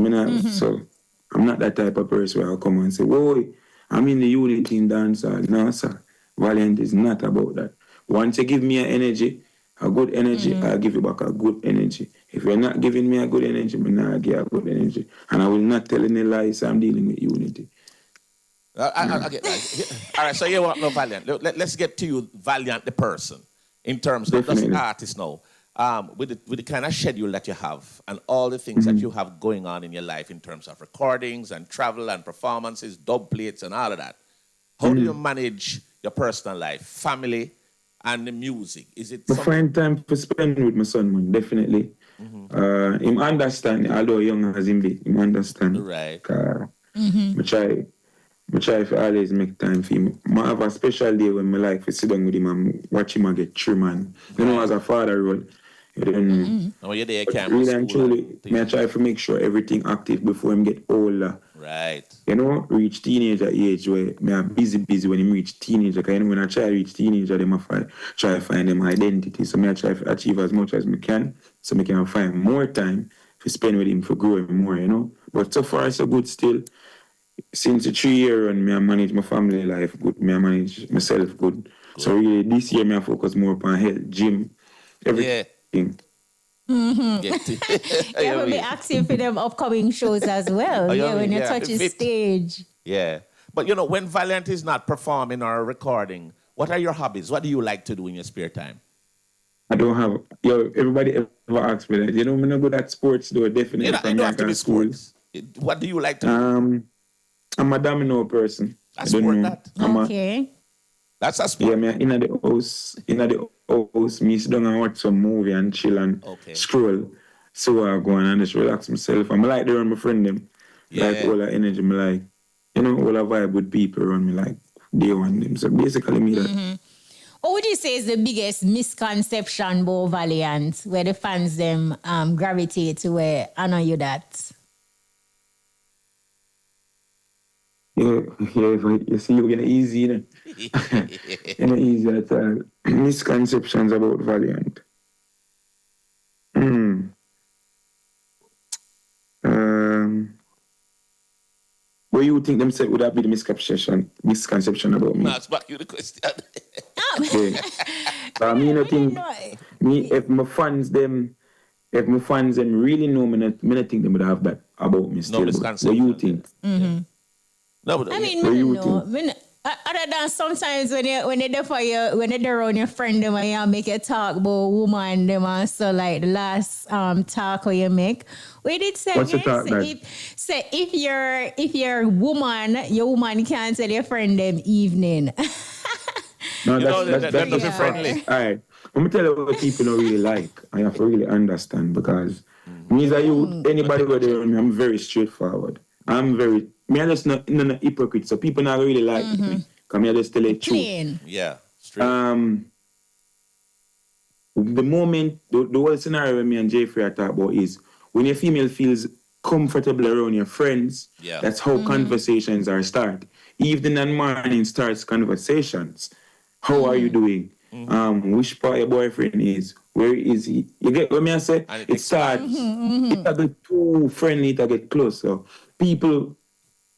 I'm not that type of person where I'll come and say, whoa, I'm in the unity in dancehall. No, sir. Valiant is not about that. Once you give me an energy, a good energy, I'll give you back a good energy. If you're not giving me a good energy, I'm not give a good energy. And I will not tell any lies. I'm dealing with unity. I get that. All right, so you want no Valiant. Let's get to you, Valiant, the person, in terms of the artist now. With the kind of schedule that you have and all the things that you have going on in your life in terms of recordings and travel and performances, dub plates and all of that. How do you manage your personal life, family, and the music? Is it I find time to spend with my son, man, definitely. Him understand, although young as him be, him understand. Right. I try to always make time for him. I have a special day when I like to sit down with him and watch him and get through, man. You know, as a father role, you don't know. Oh, you're there, camera. Really and truly, I try to make sure everything active before him get older. Right. You know, reach teenager age where I'm busy when him reach teenager. Because when I try to reach teenager, I try to find them identity. So I try to achieve as much as I can so I can find more time to spend with him for growing more, you know. But so far, so good still. Since the 3 year run, I manage my family life good. I manage myself good. So really, this year, I focus more upon health, gym, everything. Yeah, we'll be active for them upcoming shows as well. When you touch the stage. Yeah. But you know, when Valiant is not performing or recording, what are your hobbies? What do you like to do in your spare time? I don't have, everybody ever asks me that. You know, I'm not good at sports though, definitely. You don't have to be sports. What do you like to do? I'm a domino person. A sport that? Okay. That's a sport. Yeah, me in the house, me sit down and watch some movie and chill and scroll. So I go and just relax myself. I'm like there on my friend them. Like all that energy, me like, you know, all I vibe with people around me like they want them. So basically me that. What would you say is the biggest misconception about Valiant, where the fans them gravitate to where I know you that? You see, you're getting easy, you know. Easy at all. Misconceptions about Valiant. What do you think them said would that be the misconception about me? Max, back you the question. I mean, I think if my fans them really know me, I think they would have that about me still. What do you think? No, but I mean, other than sometimes when they're there for you, when they're around your friend them and you make a talk about woman them and so like the last talk where you make, we did say what's the talk if your woman can't tell your friend them evening. No, that's friendly. All right, let me tell you what people don't really like. I have to really understand because me as anybody who there, I'm very straightforward. Me I just not hypocrite, so people not really like me. Because I just tell the truth. Yeah, straight. The moment, the whole scenario me and Jeffrey are talking about is when your female feels comfortable around your friends, that's how conversations are start. Evening and morning starts conversations. How are you doing? Which part your boyfriend is? Where is he? You get what I say? It starts. It get too friendly to get close. So people,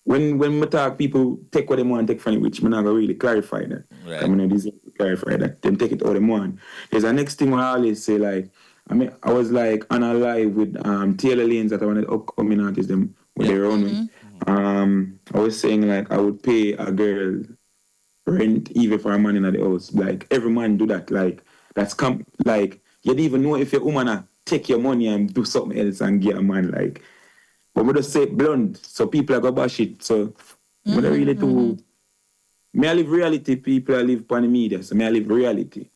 when we talk, people take what they want to take from it, which I'm not going to really clarify that. Right. I'm going to clarify that. Them take it all they want. There's the next thing I always say, like, I was like on a live with Taylor Lanes that I wanted upcoming artists them with their own. I was saying like I would pay a girl rent even for a man in the house. Like every man do that. Like that's like you don't even know if your woman take your money and do something else and get a man like. But we just say it blunt, so people are gonna bash it. So we don't really do. Me I live reality, people I live upon the media. So me I live reality.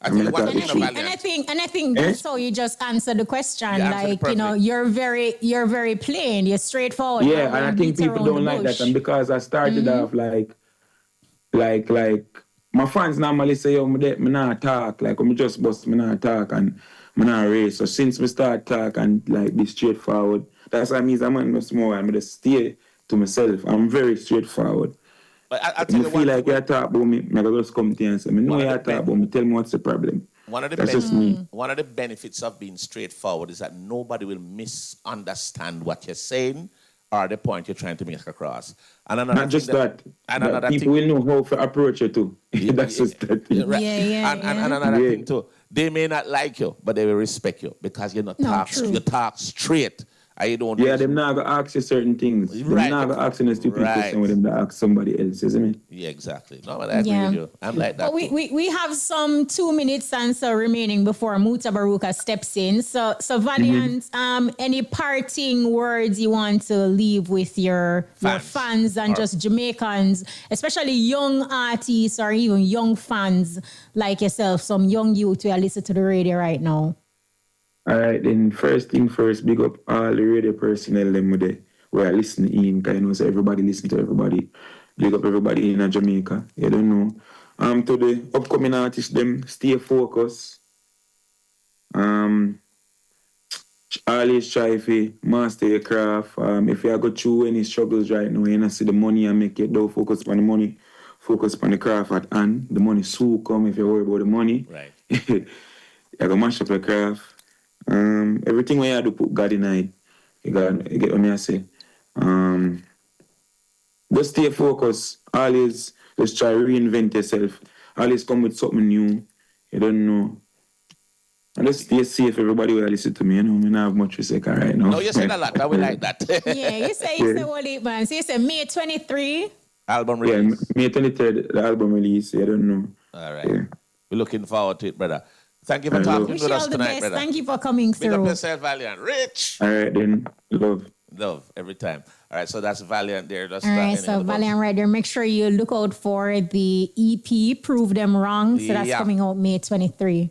I think that's how you just answer the question. Like, you know, you're very plain, you're straightforward. Yeah, and I think people don't like that. And because I started off like my fans normally say, yo, me not talk. Like, I'm just bust, me not talk and me not race. So since we start talk and like be straightforward, that's what I mean. I'm not small. I'm just stay to myself. I'm very straightforward. But I tell you feel like you talk about me, I just come to you and say, I know you talk about me, tell me what's the problem. That's just me. One of the benefits of being straightforward is that nobody will misunderstand what you're saying or the point you're trying to make across. And not just that people will know how to approach you too. That's just that thing. Right. And another thing too, they may not like you, but they will respect you because you talk straight I don't. Yeah, them not gonna ask you certain things. Right. Them not gonna ask you a stupid Right. question with them to ask somebody else, isn't it? Yeah, exactly. No, but I agree with you. I'm like that. But we have some 2 minutes and so remaining before Muta Baruka steps in. So Valiant, any parting words you want to leave with your fans and just Jamaicans, especially young artists or even young fans like yourself, some young youth who are listening to the radio right now? All right, then first thing first, big up all the radio personnel them with the where I listen in, because I know so everybody listen to everybody. Big up everybody in Jamaica. You don't know. To the upcoming artists, them stay focused. Always try to master your craft. If you go through any struggles right now, you know, see the money and make it, don't focus on the money, focus on the craft at hand. The money soon come if you worry about the money. Right. You go mash up your craft. Everything we have to put God in it. You get what I say. Just stay focused. Always just try to reinvent yourself. Always come with something new. You don't know. And just stay safe, everybody will listen to me. You know, I don't have much to say right now. No, you said a lot. I would like that. Yeah, you say what it, man. So you say May 23. Album release. Yeah, May 23rd, the album release. I don't know. All right. Yeah. We're looking forward to it, brother. Thank you for talking with us tonight, brother. Thank you for coming through. Big up yourself, Valiant. Rich. All right, then. Love every time. All right, so that's Valiant there. That's all right, so Valiant right there. Make sure you look out for the EP, Prove Them Wrong. So that's coming out May 23.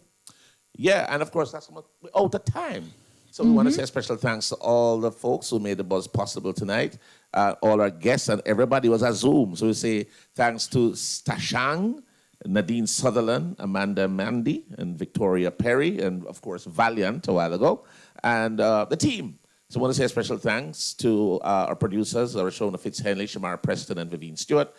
Yeah, and of course, that's out of time. So we want to say a special thanks to all the folks who made the buzz possible tonight, all our guests, and everybody was at Zoom. So we say thanks to StaShang, Nadine Sutherland, Mandii, and Victoria Perry, and of course Valiant a while ago, and the team. So I want to say a special thanks to our producers, Rashona Fitzhenley, Shamara Preston, and Vivian Stewart,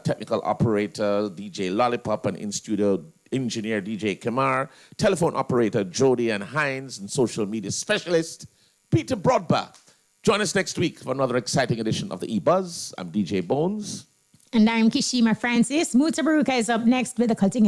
technical operator DJ Lollipop, and in-studio engineer DJ Kamar, telephone operator Jody and Hines, and social media specialist Peter Broadbach. Join us next week for another exciting edition of the EBUZZ. I'm DJ Bones. And I'm Kishima Francis. Muta Baruka is up next with the Cutting Edge.